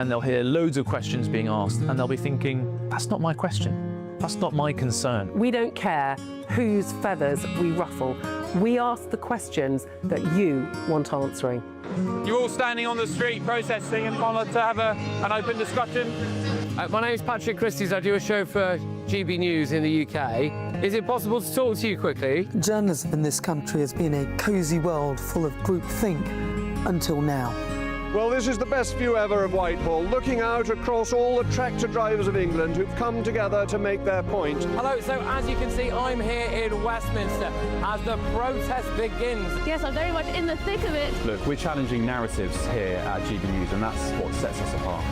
And they'll hear loads of questions being asked, and they'll be thinking, that's not my question. That's not my concern. We don't care whose feathers we ruffle. We ask the questions that you want answering. You're all standing on the street protesting and want to have an open discussion. My name is Patrick Christie's. I do a show for GBNews in the UK. Is it possible to talk to you quickly? Journalism in this country has been a cosy world full of groupthink until now. Well, this is the best view ever of Whitehall, looking out across all the tractor drivers of England who've come together to make their point. Hello, so as you can see, I'm here in Westminster as the protest begins. Yes, I'm very much in the thick of it. Look, we're challenging narratives here at GBNews, and that's what sets us apart.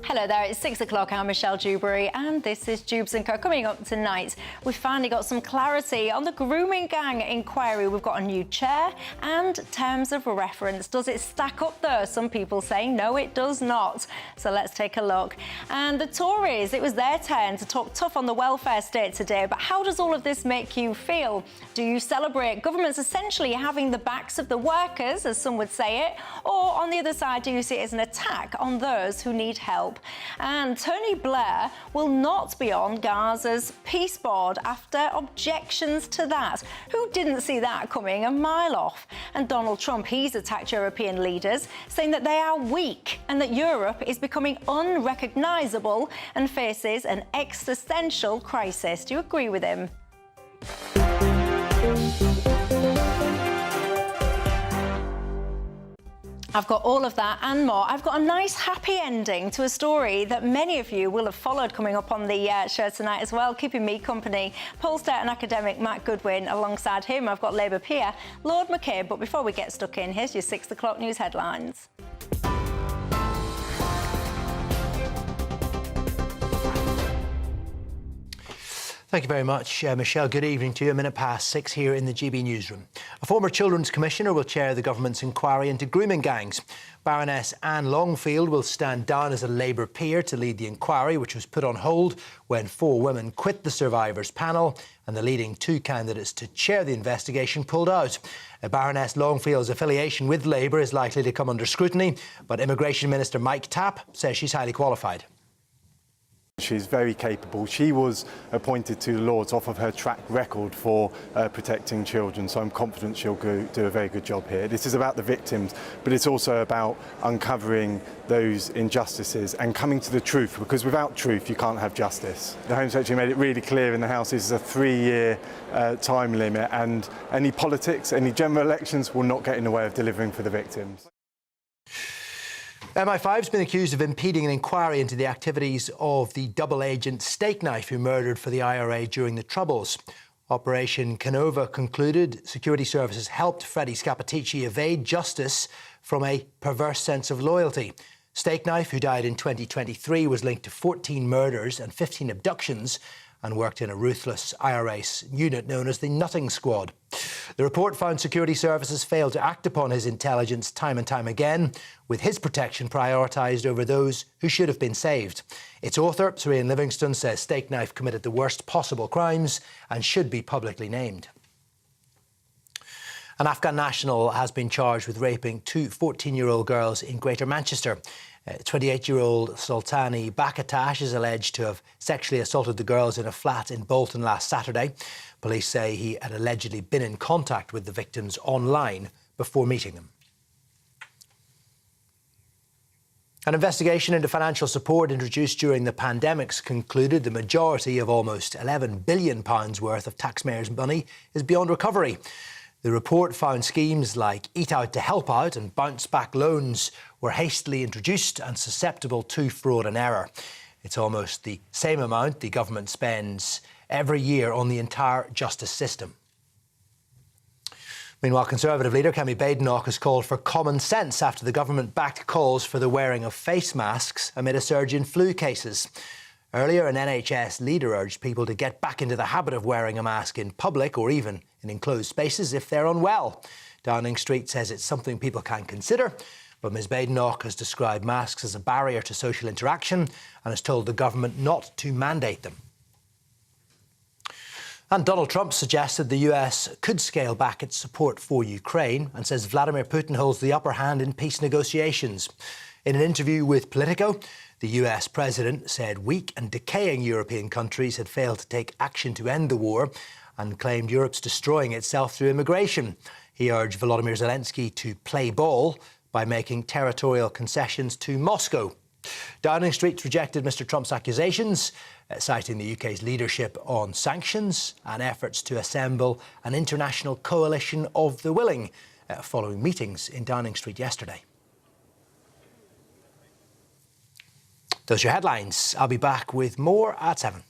Hello there, it's 6 o'clock. I'm Michelle Dewberry and this is Dewbs & Co. Coming up tonight, we've finally got some clarity on the grooming gang inquiry. We've got a new chair and terms of reference. Does it stack up there? Some people saying no, it does not. So let's take a look. And the Tories, it was their turn to talk tough on the welfare state today, but how does all of this make you feel? Do you celebrate governments essentially having the backs of the workers, as some would say it, or on the other side, do you see it as an attack on those who need help? And Tony Blair will not be on Gaza's peace board after objections to that. Who didn't see that coming a mile off? And Donald Trump, he's attacked European leaders, saying that they are weak and that Europe is becoming unrecognisable and faces an existential crisis. Do you agree with him? I've got all of that and more. I've got a nice happy ending to a story that many of you will have followed coming up on the show tonight as well, keeping me company. Pollster and academic Matt Goodwin. Alongside him, I've got Labour peer Lord McCabe. But before we get stuck in, here's your 6 o'clock news headlines. Thank you very much, Michelle. Good evening to you. 6:01 here in the GB newsroom. A former Children's Commissioner will chair the government's inquiry into grooming gangs. Baroness Anne Longfield will stand down as a Labour peer to lead the inquiry, which was put on hold when 4 women quit the survivors panel and the leading 2 candidates to chair the investigation pulled out. Baroness Longfield's affiliation with Labour is likely to come under scrutiny, but Immigration Minister Mike Tapp says she's highly qualified. She's very capable. She was appointed to the Lords off of her track record for protecting children, so I'm confident she'll do a very good job here. This is about the victims, but it's also about uncovering those injustices and coming to the truth, because without truth you can't have justice. The Home Secretary made it really clear in the House this is a 3-year time limit, and any politics, any general elections will not get in the way of delivering for the victims. MI5's been accused of impeding an inquiry into the activities of the double agent Steakknife who murdered for the IRA during the Troubles. Operation Canova concluded security services helped Freddie Scappaticci evade justice from a perverse sense of loyalty. Steakknife, who died in 2023, was linked to 14 murders and 15 abductions and worked in a ruthless IRA unit known as the Nutting Squad. The report found security services failed to act upon his intelligence time and time again, with his protection prioritised over those who should have been saved. Its author, Sir Ian Livingstone, says Steakknife committed the worst possible crimes and should be publicly named. An Afghan national has been charged with raping 2 14-year-old girls in Greater Manchester. 28-year-old Sultani Bakatash is alleged to have sexually assaulted the girls in a flat in Bolton last Saturday. Police say he had allegedly been in contact with the victims online before meeting them. An investigation into financial support introduced during the pandemic's concluded the majority of almost £11 billion worth of taxpayers' money is beyond recovery. The report found schemes like Eat Out to Help Out and Bounce Back loans were hastily introduced and susceptible to fraud and error. It's almost the same amount the government spends every year on the entire justice system. Meanwhile, Conservative leader Kemi Badenoch has called for common sense after the government-backed calls for the wearing of face masks amid a surge in flu cases. Earlier, an NHS leader urged people to get back into the habit of wearing a mask in public or even in enclosed spaces if they're unwell. Downing Street says it's something people can consider, But Ms Badenoch has described masks as a barrier to social interaction and has told the government not to mandate them. And Donald Trump suggested the US could scale back its support for Ukraine and says Vladimir Putin holds the upper hand in peace negotiations. In an interview with Politico, the US president said weak and decaying European countries had failed to take action to end the war and claimed Europe's destroying itself through immigration. He urged Volodymyr Zelensky to play ball by making territorial concessions to Moscow. Downing Street rejected Mr Trump's accusations, citing the UK's leadership on sanctions and efforts to assemble an international coalition of the willing, following meetings in Downing Street yesterday. Those are your headlines. I'll be back with more at 7.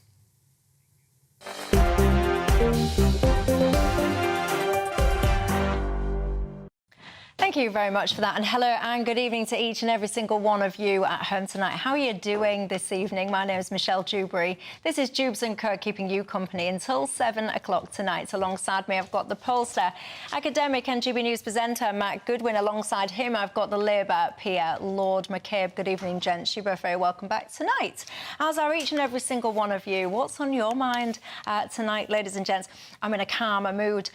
Thank you very much for that, and hello and good evening to each and every single one of you at home tonight. How are you doing this evening? My name is Michelle Dewberry. This is Dewbs & Co, keeping you company until 7 o'clock tonight. Alongside me, I've got the pollster, academic and GB News presenter Matt Goodwin. Alongside him, I've got the Labour peer, Lord McCabe. Good evening, gents. You're both very welcome back tonight. As are each and every single one of you. What's on your mind tonight, ladies and gents? I'm in a calmer mood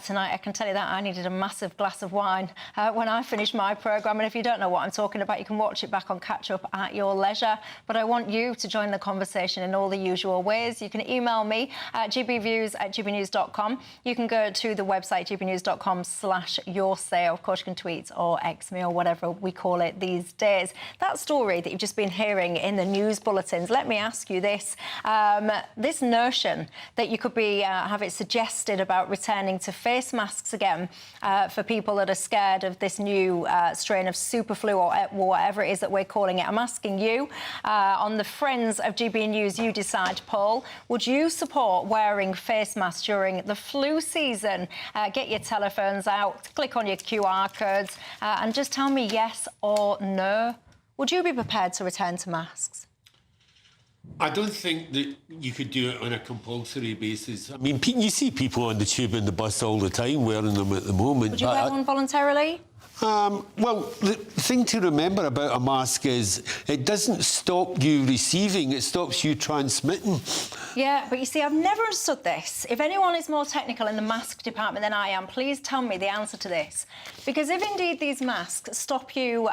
tonight. I can tell you that. I needed a massive glass of wine when I finished my programme, and if you don't know what I'm talking about, you can watch it back on Catch Up at your leisure. But I want you to join the conversation in all the usual ways. You can email me at gbviews@gbnews.com. You can go to the website gbnews.com/yoursay. Of course, you can tweet or X me or whatever we call it these days. That story that you've just been hearing in the news bulletins, let me ask you this. This notion that you could be have it suggested about returning to face masks again for people that are scared of this new strain of superflu or whatever it is that we're calling it. I'm asking you on the Friends of GB News You Decide poll, would you support wearing face masks during the flu season? Get your telephones out, click on your QR codes and just tell me yes or no. Would you be prepared to return to masks? I don't think that you could do it on a compulsory basis. I mean, you see people on the tube and the bus all the time wearing them at the moment. Would you wear one voluntarily? Well, the thing to remember about a mask is it doesn't stop you receiving, it stops you transmitting. Yeah, but you see, I've never understood this. If anyone is more technical in the mask department than I am, please tell me the answer to this. Because if indeed these masks stop you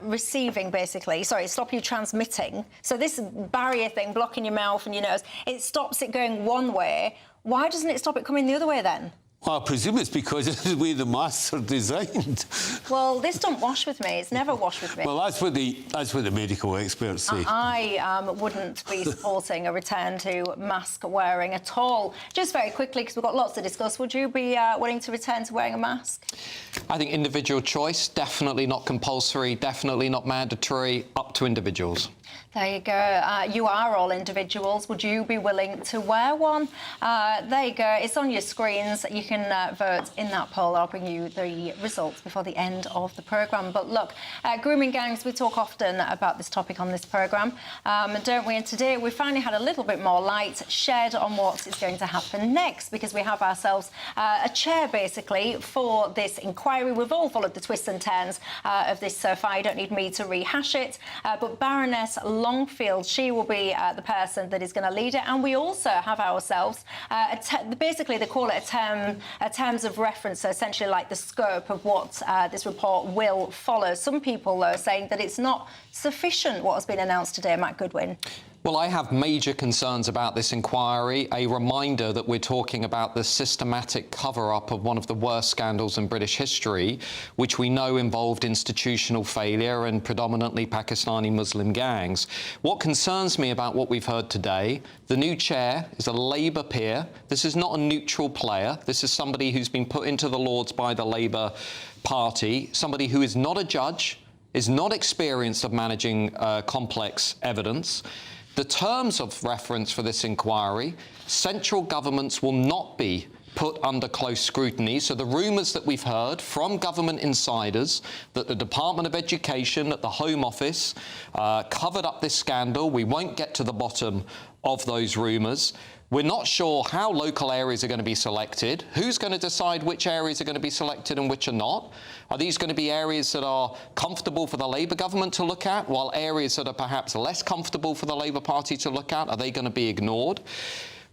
receiving, basically, stop you transmitting, so this barrier thing blocking your mouth and your nose, it stops it going one way, why doesn't it stop it coming the other way then? Well, I presume it's because of the way the masks are designed. Well, this don't wash with me. It's never washed with me. Well, that's what the medical experts say. I wouldn't be supporting a return to mask wearing at all. Just very quickly, because we've got lots to discuss, would you be willing to return to wearing a mask? I think individual choice, definitely not compulsory, definitely not mandatory, up to individuals. There you go. You are all individuals. Would you be willing to wear one? There you go. It's on your screens. You can vote in that poll. I'll bring you the results before the end of the programme. But look, grooming gangs, we talk often about this topic on this programme, don't we? And today we finally had a little bit more light shed on what is going to happen next, because we have ourselves a chair, basically, for this inquiry. We've all followed the twists and turns of this so far. You don't need me to rehash it. But Baroness Longfield, she will be the person that is going to lead it. And we also have ourselves, basically they call it terms of reference, so essentially like the scope of what this report will follow. Some people, though, are saying that it's not sufficient what has been announced today, Matt Goodwin. Well, I have major concerns about this inquiry. A reminder that we're talking about the systematic cover-up of one of the worst scandals in British history, which we know involved institutional failure and predominantly Pakistani Muslim gangs. What concerns me about what we've heard today, the new chair is a Labour peer. This is not a neutral player. This is somebody who's been put into the Lords by the Labour Party, somebody who is not a judge, is not experienced of managing complex evidence. The terms of reference for this inquiry, central governments will not be put under close scrutiny. So the rumours that we've heard from government insiders that the Department of Education, that the Home Office covered up this scandal, we won't get to the bottom of those rumours. We're not sure how local areas are going to be selected. Who's going to decide which areas are going to be selected and which are not? Are these going to be areas that are comfortable for the Labour government to look at, while areas that are perhaps less comfortable for the Labour Party to look at, are they going to be ignored?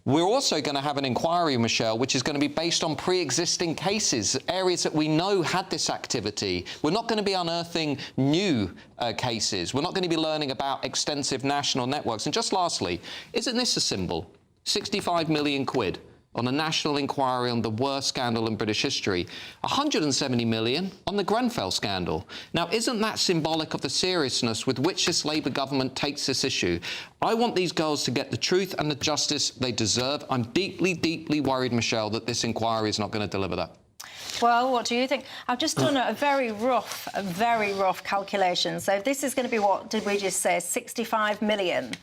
We're also going to have an inquiry, Michelle, which is going to be based on pre-existing cases, areas that we know had this activity. We're not going to be unearthing new cases. We're not going to be learning about extensive national networks. And just lastly, isn't this a symbol? 65 million quid on a national inquiry on the worst scandal in British history. 170 million on the Grenfell scandal. Now, isn't that symbolic of the seriousness with which this Labour government takes this issue? I want these girls to get the truth and the justice they deserve. I'm deeply, deeply worried, Michelle, that this inquiry is not going to deliver that. Well, what do you think? I've just done a very rough calculation. So if this is going to be, what did we just say, 65 million?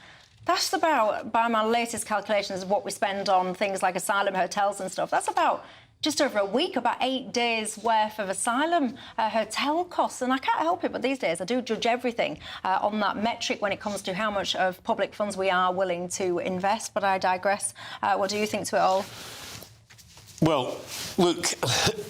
That's about, by my latest calculations, what we spend on things like asylum hotels and stuff. That's about just over a week, about 8 days' worth of asylum hotel costs. And I can't help it, but these days I do judge everything on that metric when it comes to how much of public funds we are willing to invest. But I digress. What do you think to it all? Well, look,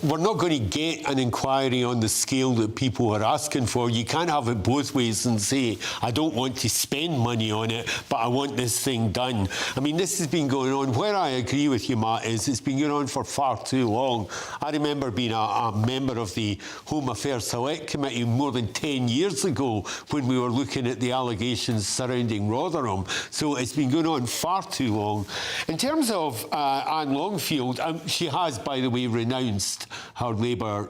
we're not going to get an inquiry on the scale that people are asking for. You can't have it both ways and say, I don't want to spend money on it, but I want this thing done. I mean, this has been going on. Where I agree with you, Matt, is it's been going on for far too long. I remember being a member of the Home Affairs Select Committee more than 10 years ago when we were looking at the allegations surrounding Rotherham. So it's been going on far too long. In terms of Anne Longfield, she has, by the way, renounced her Labour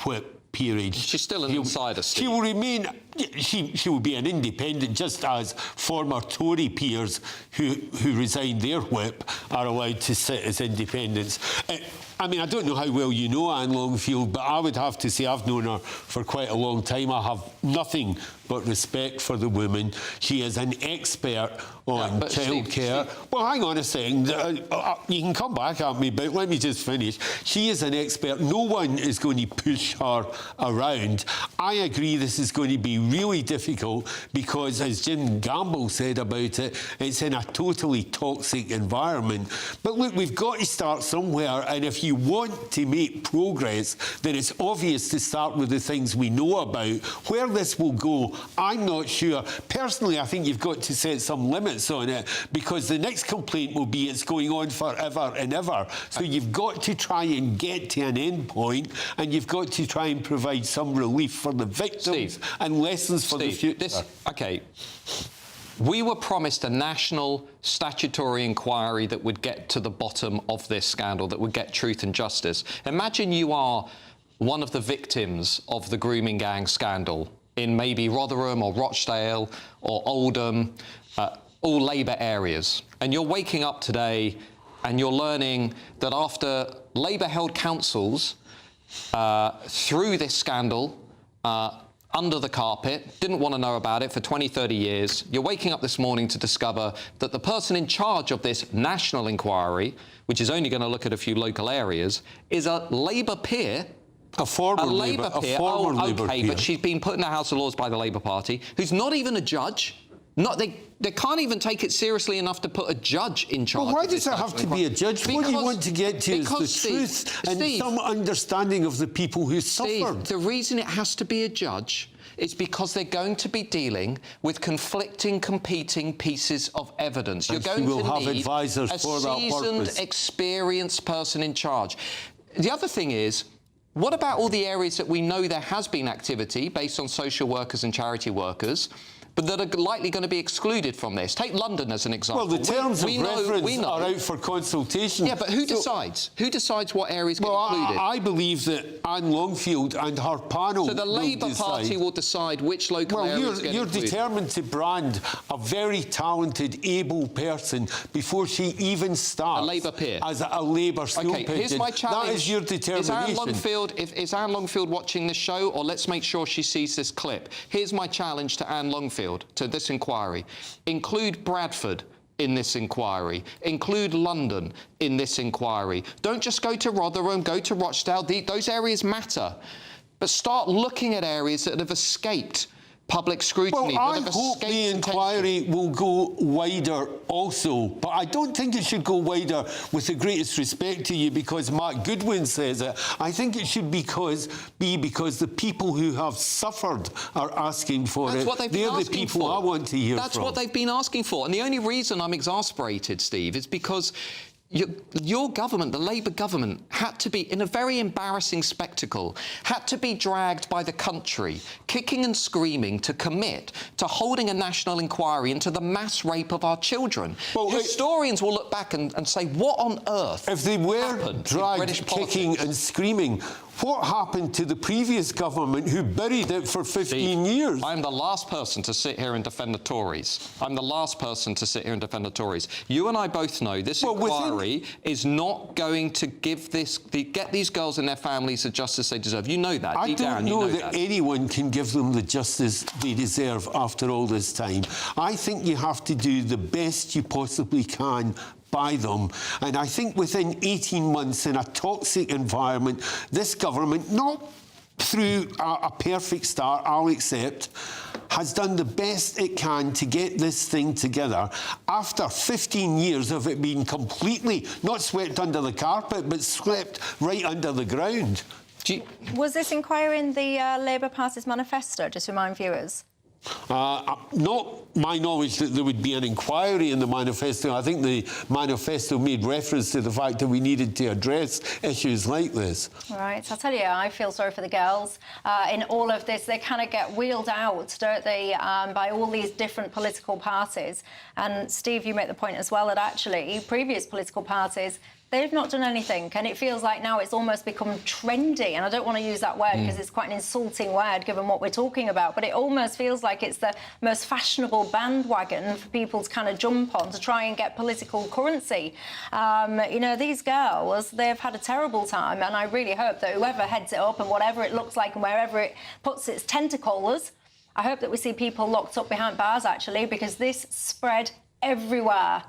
whip peerage. She's still an insider, Steve. She will remain... She will be an independent, just as former Tory peers who resigned their whip are allowed to sit as independents. I mean, I don't know how well you know Anne Longfield, but I would have to say I've known her for quite a long time. I have nothing but respect for the woman. She is an expert on childcare. Well, hang on a second. You can come back at me, but let me just finish. She is an expert. No one is going to push her around. I agree this is going to be really difficult because, as Jim Gamble said about it, it's in a totally toxic environment. But look, we've got to start somewhere, and if you want to make progress, then it's obvious to start with the things we know about. Where this will go, I'm not sure. Personally, I think you've got to set some limits on it, because the next complaint will be it's going on forever and ever. So you've got to try and get to an end point, and you've got to try and provide some relief for the victims and lessons for the future. We were promised a national statutory inquiry that would get to the bottom of this scandal, that would get truth and justice. Imagine you are one of the victims of the grooming gang scandal in maybe Rotherham or Rochdale or Oldham, all Labour areas. And you're waking up today and you're learning that after Labour-held councils, through this scandal, under the carpet, didn't want to know about it for 20, 30 years. You're waking up this morning to discover that the person in charge of this national inquiry, which is only going to look at a few local areas, is a Labour peer. A former Labour peer. But she's been put in the House of Lords by the Labour Party, who's not even a judge. They can't even take it seriously enough to put a judge in charge. Well, why does it have to be a judge? What you want to get to is the truth and some understanding of the people who suffered. The reason it has to be a judge is because they're going to be dealing with conflicting, competing pieces of evidence. You're going to need a seasoned, experienced person in charge. The other thing is, what about all the areas that we know there has been activity based on social workers and charity workers, but that are likely going to be excluded from this? Take London as an example. Well, the terms of reference are out for consultation. Yeah, but who decides? Who decides what areas get included? I believe that Anne Longfield and her panel So the Labour Party will decide which local areas get included. You're determined to brand a very talented, able person before she even starts. A Labour peer. As a Labour stool pigeon. Here's my challenge. That is your determination. Is Anne Longfield watching this show, or let's make sure she sees this clip? Here's my challenge to Anne Longfield, to this inquiry. Include Bradford in this inquiry. Include London in this inquiry. Don't just go to Rotherham, go to Rochdale. Those areas matter. But start looking at areas that have escaped public scrutiny. Well, I but hope the inquiry will go wider also, but I don't think it should go wider with the greatest respect to you because Mark Goodwin says it. I think it should be because the people who have suffered are asking for That's it. what they've been They're the asking people for. I want to hear That's from. what they've been asking for. And the only reason I'm exasperated, Steve, is because your government, the Labour government, had to be, in a very embarrassing spectacle, had to be dragged by the country, kicking and screaming, to commit to holding a national inquiry into the mass rape of our children. Well, historians will look back and say, what on earth if they were dragged kicking and screaming, what happened to the previous government who buried it for 15 years? I'm the last person to sit here and defend the Tories. I'm the last person to sit here and defend the Tories. You and I both know this inquiry is not going to get these girls and their families the justice they deserve. You know that. I don't know that anyone can give them the justice they deserve after all this time. I think you have to do the best you possibly can by them. And I think within 18 months in a toxic environment, this government, not through a perfect start, I'll accept, has done the best it can to get this thing together after 15 years of it being completely not swept under the carpet, but swept right under the ground. Was this inquiry in the Labour Party's manifesto? Just remind viewers. Not my knowledge that there would be an inquiry in the manifesto. I think the manifesto made reference to the fact that we needed to address issues like this. Right, I'll tell you, I feel sorry for the girls. In all of this, they kind of get wheeled out, don't they, by all these different political parties. And Steve, you make the point as well that actually previous political parties, they've not done anything, and it feels like now it's almost become trendy, and I don't want to use that word because it's quite an insulting word given what we're talking about, but it almost feels like it's the most fashionable bandwagon for people to kind of jump on to try and get political currency. You know, these girls, they've had a terrible time, and I really hope that whoever heads it up and whatever it looks like and wherever it puts its tentacles, I hope that we see people locked up behind bars, actually, because this spread everywhere.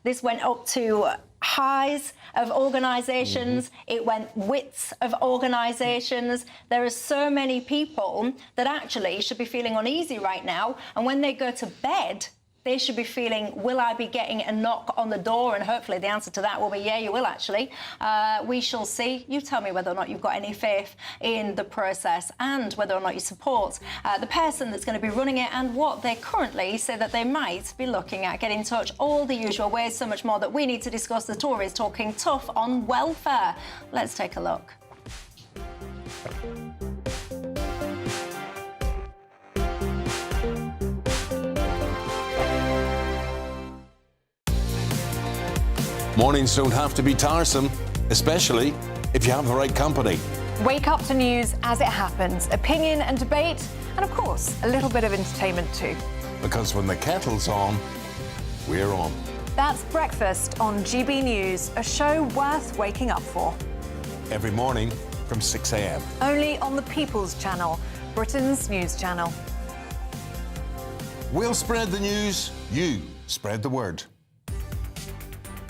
This went up to highs of organisations, it went widths of organisations. There are so many people that actually should be feeling uneasy right now, and when they go to bed, they should be feeling, will I be getting a knock on the door? And hopefully the answer to that will be, yeah, you will actually. We shall see. You tell me whether or not you've got any faith in the process and whether or not you support the person that's going to be running it and what they currently say that they might be looking at. Get in touch, all the usual ways, so much more that we need to discuss. The Tories talking tough on welfare. Let's take a look. Mornings don't have to be tiresome, especially if you have the right company. Wake up to news as it happens, opinion and debate, and of course, a little bit of entertainment too. Because when the kettle's on, we're on. That's Breakfast on GB News, a show worth waking up for. Every morning from 6 a.m. Only on the People's Channel, Britain's news channel. We'll spread the news, you spread the word.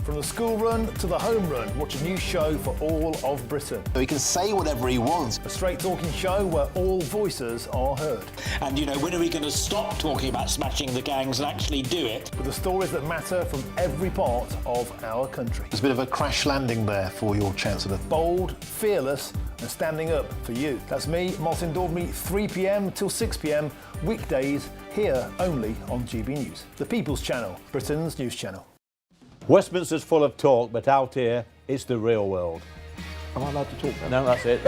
From the school run to the home run, watch a new show for all of Britain. So he can say whatever he wants. A straight-talking show where all voices are heard. And, you know, when are we going to stop talking about smashing the gangs and actually do it? With the stories that matter from every part of our country. There's a bit of a crash landing there for your Chancellor. Bold, fearless and standing up for you. That's me, Martin Dewbs, 3 p.m. till 6 p.m, weekdays, here only on GB News. The People's Channel, Britain's news channel. Westminster's full of talk, but out here, it's the real world. Am I allowed to talk now? No, that's it.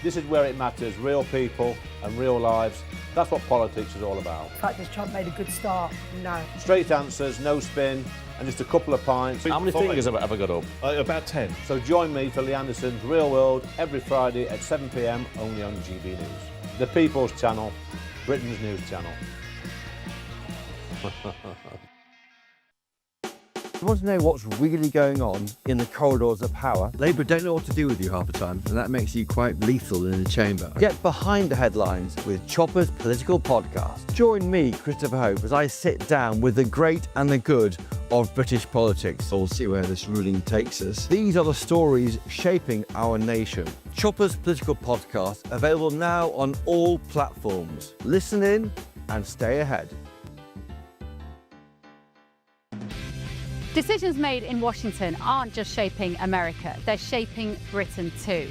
This is where it matters, real people and real lives. That's what politics is all about. In fact, has Trump made a good start? No. Straight answers, no spin, and just a couple of pints. How many fingers have I ever got up? About 10. So join me for Lee Anderson's Real World every Friday at 7 p.m, only on GB News. The People's Channel, Britain's news channel. You want to know what's really going on in the corridors of power? Labour don't know what to do with you half the time, and that makes you quite lethal in the chamber. Get behind the headlines with Chopper's Political Podcast. Join me, Christopher Hope, as I sit down with the great and the good of British politics. We'll see where this ruling takes us. These are the stories shaping our nation. Chopper's Political Podcast, available now on all platforms. Listen in and stay ahead. Decisions made in Washington aren't just shaping America, they're shaping Britain too.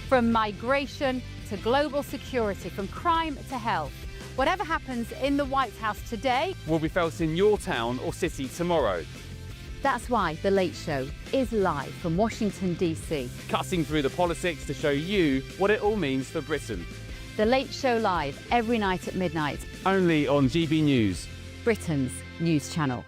From migration to global security, from crime to health. Whatever happens in the White House today will be felt in your town or city tomorrow. That's why The Late Show is live from Washington, D.C. Cutting through the politics to show you what it all means for Britain. The Late Show live every night at midnight. Only on GB News, Britain's news channel.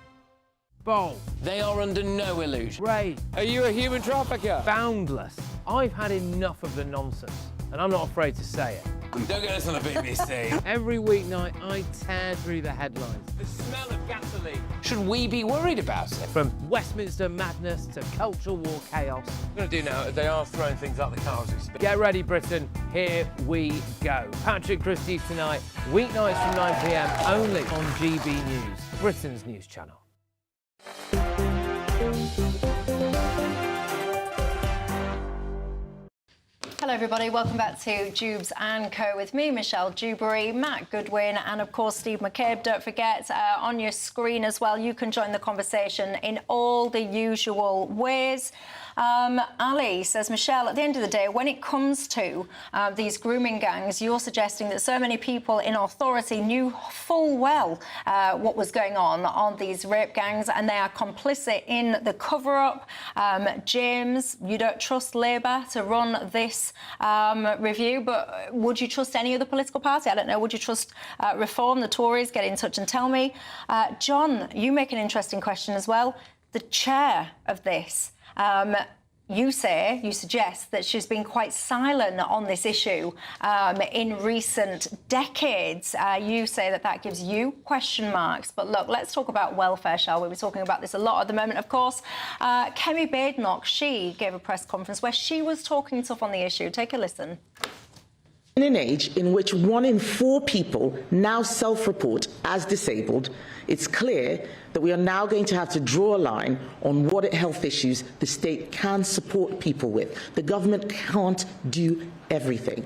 Bold. They are under no illusion. Ray, are you a human trafficker? Boundless. I've had enough of the nonsense, and I'm not afraid to say it. Don't get this on the BBC. Every weeknight, I tear through the headlines. The smell of gasoline. Should we be worried about it? From Westminster madness to cultural war chaos. What I'm going to do now is they are throwing things out the car as we speak. Get ready, Britain. Here we go. Patrick Christie's tonight, weeknights from 9 p.m, only on GB News, Britain's news channel. Hello everybody, welcome back to Dewbs and Co with me, Michelle Dewberry, Matt Goodwin and of course Steve McCabe. Don't forget, on your screen as well, you can join the conversation in all the usual ways. Ali says, Michelle, at the end of the day, when it comes to these grooming gangs, you're suggesting that so many people in authority knew full well what was going on these rape gangs and they are complicit in the cover-up. James, you don't trust Labour to run this review, but would you trust any other political party? I don't know. Would you trust Reform, the Tories? Get in touch and tell me. John, you make an interesting question as well. The chair of this, you suggest that she's been quite silent on this issue in recent decades. You say that gives you question marks. But look, let's talk about welfare, shall we? We're talking about this a lot at the moment, of course. Kemi Badenoch, she gave a press conference where she was talking tough on the issue. Take a listen. In an age in which 1 in 4 people now self-report as disabled, it's clear that we are now going to have to draw a line on what health issues the state can support people with. The government can't do everything.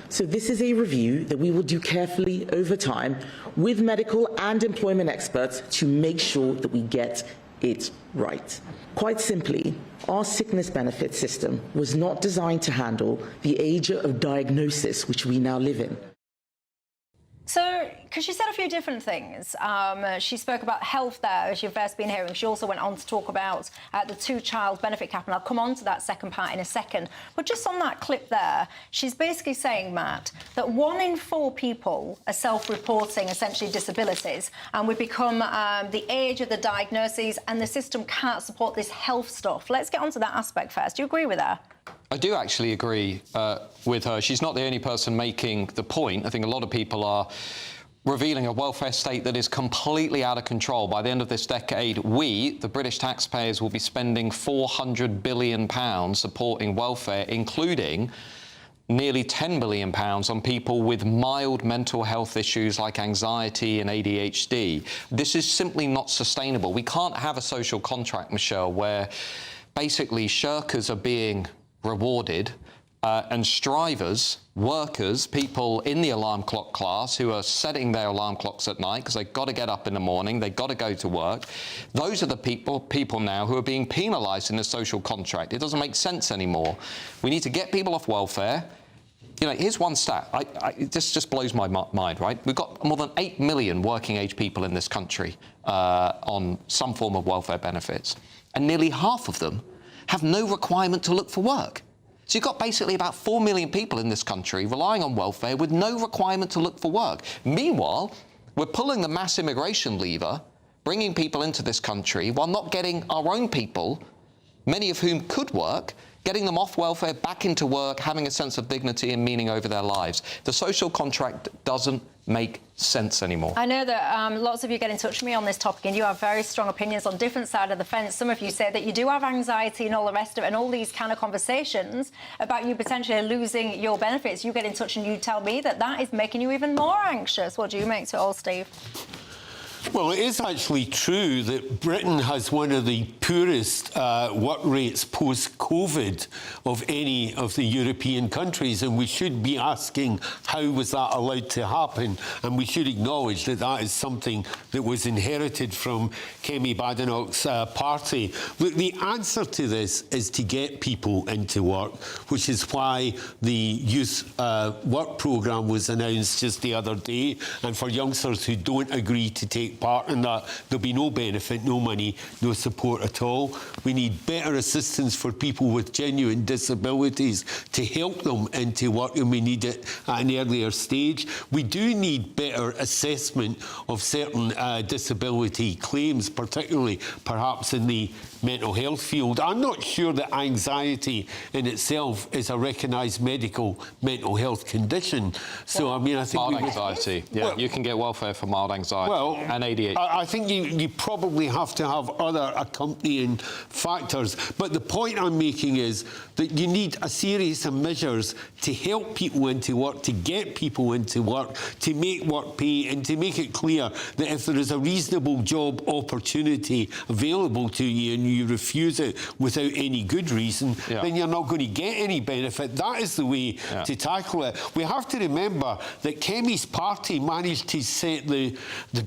So this is a review that we will do carefully over time with medical and employment experts to make sure that we get it right. Quite simply, our sickness benefit system was not designed to handle the age of diagnosis which we now live in. So, because she said a few different things. She spoke about health there, as you've first been hearing. She also went on to talk about the 2-child benefit cap, and I'll come on to that second part in a second. But just on that clip there, she's basically saying, Matt, that 1 in 4 people are self-reporting essentially disabilities, and we've become the age of the diagnoses, and the system can't support this health stuff. Let's get on to that aspect first. Do you agree with her? I do actually agree with her. She's not the only person making the point. I think a lot of people are revealing a welfare state that is completely out of control. By the end of this decade, we, the British taxpayers, will be spending £400 billion supporting welfare, including nearly £10 billion on people with mild mental health issues like anxiety and ADHD. This is simply not sustainable. We can't have a social contract, Michelle, where basically shirkers are being rewarded and strivers, workers, people in the alarm clock class who are setting their alarm clocks at night because they've got to get up in the morning, they've got to go to work. Those are the people now who are being penalised in the social contract. It doesn't make sense anymore. We need to get people off welfare. You know, here's one stat. This just blows my mind, right? We've got more than 8 million working-age people in this country on some form of welfare benefits, and nearly half of them have no requirement to look for work. So you've got basically about 4 million people in this country relying on welfare with no requirement to look for work. Meanwhile, we're pulling the mass immigration lever, bringing people into this country while not getting our own people, many of whom could work, getting them off welfare, back into work, having a sense of dignity and meaning over their lives. The social contract doesn't make sense anymore. I know that lots of you get in touch with me on this topic and you have very strong opinions on different sides of the fence. Some of you say that you do have anxiety and all the rest of it, and all these kind of conversations about you potentially losing your benefits. You get in touch and you tell me that that is making you even more anxious. What do you make to it all, Steve? Well, it is actually true that Britain has one of the poorest work rates post-COVID of any of the European countries, and we should be asking how was that allowed to happen, and we should acknowledge that that is something that was inherited from Kemi Badenoch's party. Look, the answer to this is to get people into work, which is why the youth work programme was announced just the other day, and for youngsters who don't agree to take part in that, there'll be no benefit, no money, no support at all. We need better assistance for people with genuine disabilities to help them into work, and we need it at an earlier stage. We do need better assessment of certain disability claims, particularly perhaps in the mental health field. I'm not sure that anxiety in itself is a recognised medical mental health condition. So, I mean, I think... Mild anxiety. Yeah, well, you can get welfare for mild anxiety and ADHD. I think you probably have to have other accompanying factors. But the point I'm making is that you need a series of measures to help people into work, to get people into work, to make work pay, and to make it clear that if there is a reasonable job opportunity available to you and you refuse it without any good reason, then you're not going to get any benefit. That is the way to tackle it. We have to remember that Kemi's party managed to set the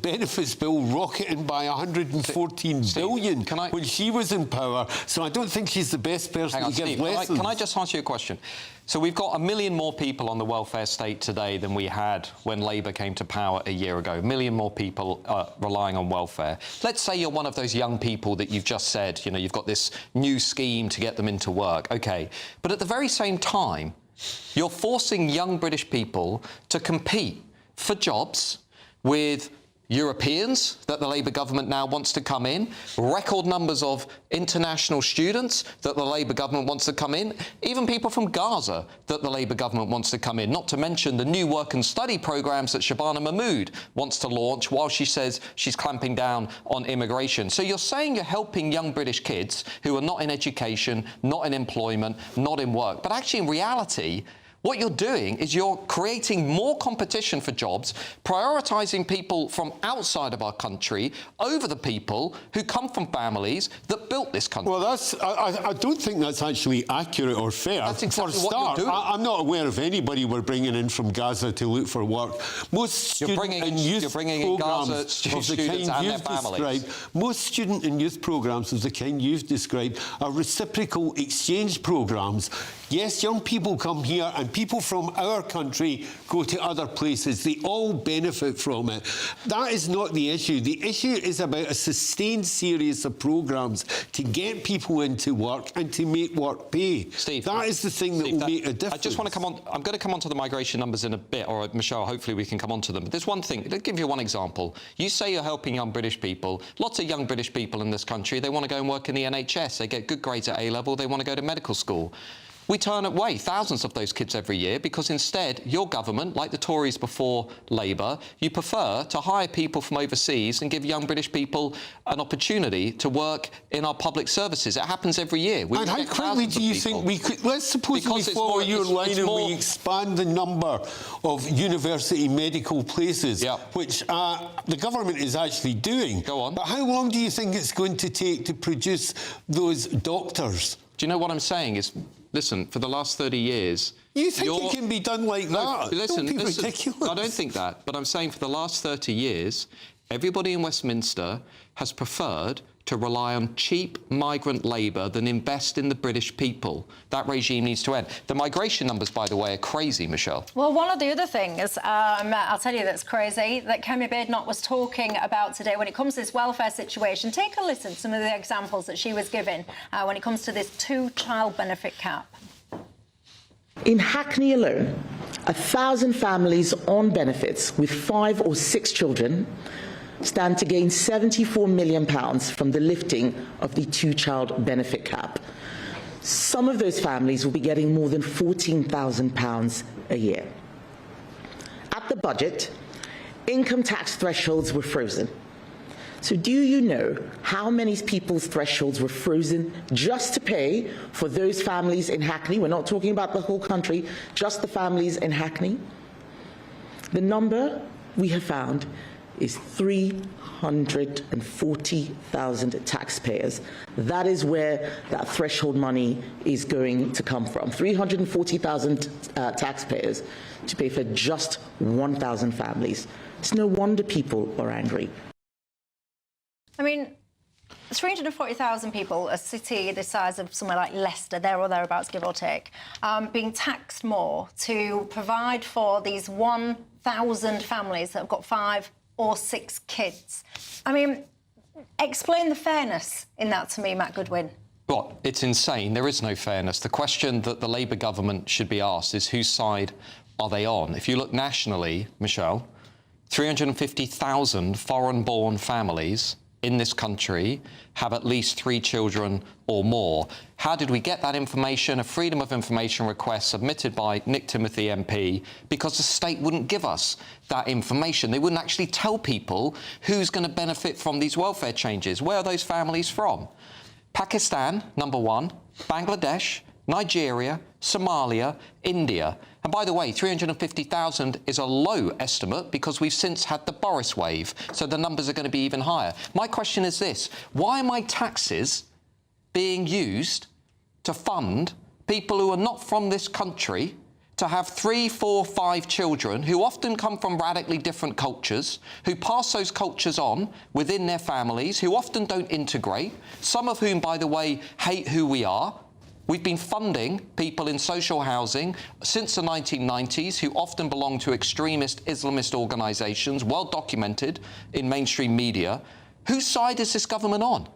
benefits bill rocketing by 114 billion when she was in power. So I don't think she's the best person to give lessons. Can I just ask you a question? So we've got 1 million more people on the welfare state today than we had when Labour came to power a year ago. 1 million more people relying on welfare. Let's say you're one of those young people that you've just said, you know, you've got this new scheme to get them into work. OK, but at the very same time, you're forcing young British people to compete for jobs with Europeans that the Labour government now wants to come in, record numbers of international students that the Labour government wants to come in, even people from Gaza that the Labour government wants to come in, not to mention the new work and study programmes that Shabana Mahmood wants to launch while she says she's clamping down on immigration. So you're saying you're helping young British kids who are not in education, not in employment, not in work, but actually in reality, what you're doing is you're creating more competition for jobs, prioritising people from outside of our country over the people who come from families that built this country. Well, I don't think that's actually accurate or fair. That's exactly for a start, I'm not aware of anybody we're bringing in from Gaza to look for work. Most student and youth programmes of the kind you've described, most student and youth programmes of the kind you've described are reciprocal exchange programmes. Yes, young people come here and people from our country go to other places. They all benefit from it. That is not the issue. The issue is about a sustained series of programmes to get people into work and to make work pay. Steve, that is the thing that will make a difference. I just want to come on. I'm going to come on to the migration numbers in a bit, or Michelle, hopefully we can come on to them. But there's one thing. I'll give you one example. You say you're helping young British people. Lots of young British people in this country, they want to go and work in the NHS. They get good grades at A-level. They want to go to medical school. We turn away thousands of those kids every year because instead your government, like the Tories before Labour, you prefer to hire people from overseas and give young British people an opportunity to work in our public services. It happens every year. And how quickly do you think we could... Let's suppose we follow your line and we expand the number of university medical places, which the government is actually doing. Go on. But how long do you think it's going to take to produce those doctors? Do you know what I'm saying is... Listen, for the last 30 years... You think it can be done like that? Listen, don't be ridiculous. I don't think that, but I'm saying for the last 30 years, everybody in Westminster has preferred to rely on cheap migrant labour than invest in the British people. That regime needs to end. The migration numbers, by the way, are crazy, Michelle. Well, one of the other things, I'll tell you that's crazy, that Kemi Badenoch was talking about today when it comes to this welfare situation. Take a listen to some of the examples that she was giving when it comes to this two-child benefit cap. In Hackney alone, 1,000 families on benefits with 5 or 6 children stand to gain £74 million from the lifting of the two-child benefit cap. Some of those families will be getting more than £14,000 a year. At the budget, income tax thresholds were frozen. So do you know how many people's thresholds were frozen just to pay for those families in Hackney? We're not talking about the whole country, just the families in Hackney. The number we have found is 340,000 taxpayers. That is where that threshold money is going to come from. 340,000 taxpayers to pay for just 1,000 families. It's no wonder people are angry. I mean, 340,000 people, a city the size of somewhere like Leicester, there or thereabouts, give or take, being taxed more to provide for these 1,000 families that have got 5 or 6 kids. I mean, explain the fairness in that to me, Matt Goodwin. Well, it's insane. There is no fairness. The question that the Labour government should be asked is whose side are they on? If you look nationally, Michelle, 350,000 foreign-born families in this country have at least 3 children or more. How did we get that information? A Freedom of Information request submitted by Nick Timothy MP, because the state wouldn't give us that information. They wouldn't actually tell people who's going to benefit from these welfare changes. Where are those families from? Pakistan, number 1, Bangladesh, Nigeria, Somalia, India. And by the way, 350,000 is a low estimate because we've since had the Boris wave, so the numbers are going to be even higher. My question is this: why are my taxes being used to fund people who are not from this country to have 3, 4, 5 children who often come from radically different cultures, who pass those cultures on within their families, who often don't integrate, some of whom, by the way, hate who we are? We've been funding people in social housing since the 1990s who often belong to extremist Islamist organisations, well documented in mainstream media. Whose side is this government on?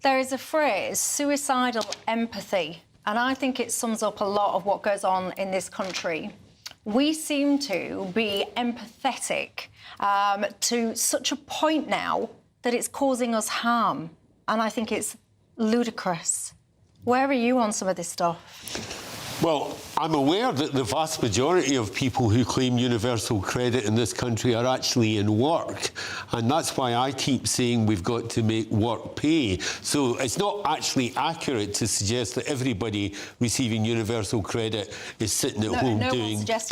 There is a phrase, suicidal empathy, and I think it sums up a lot of what goes on in this country. We seem to be empathetic to such a point now that it's causing us harm, and I think it's ludicrous. Where are you on some of this stuff? Well, I'm aware that the vast majority of people who claim universal credit in this country are actually in work. And that's why I keep saying we've got to make work pay. So it's not actually accurate to suggest that everybody receiving universal credit is sitting at home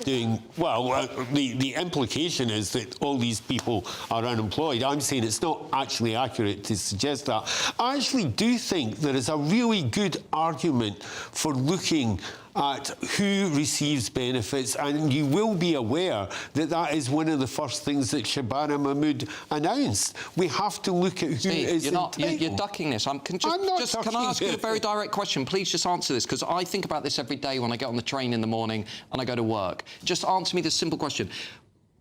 doing well, the implication is that all these people are unemployed. I'm saying it's not actually accurate to suggest that. I actually do think there is a really good argument for looking at who receives benefits, and you will be aware that that is one of the first things that Shabana Mahmood announced. We have to look at who is entitled. You're ducking this. Can I ask you a very direct question? Please just answer this, because I think about this every day when I get on the train in the morning and I go to work. Just answer me this simple question.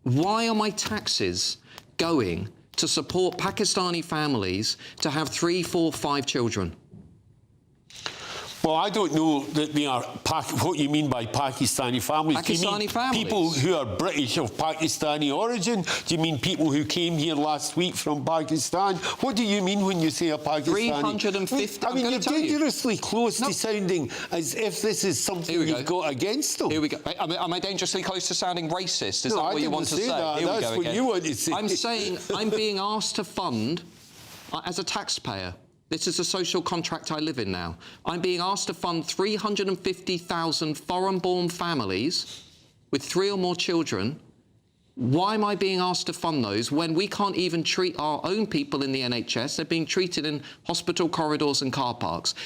Why are my taxes going to support Pakistani families to have 3, 4, 5 children? Well, I don't know that they are what you mean by Pakistani families. Pakistani families? People who are British of Pakistani origin? Do you mean people who came here last week from Pakistan? What do you mean when you say a Pakistani? 350. I mean, you're dangerously close to sounding as if this is something you've got against them. Here we go. Am I dangerously close to sounding racist? Is that what you want to say? That's what you want to say. I'm saying I'm being asked to fund, as a taxpayer, this is a social contract I live in now. I'm being asked to fund 350,000 foreign-born families with 3 or more children. Why am I being asked to fund those when we can't even treat our own people in the NHS? They're being treated in hospital corridors and car parks.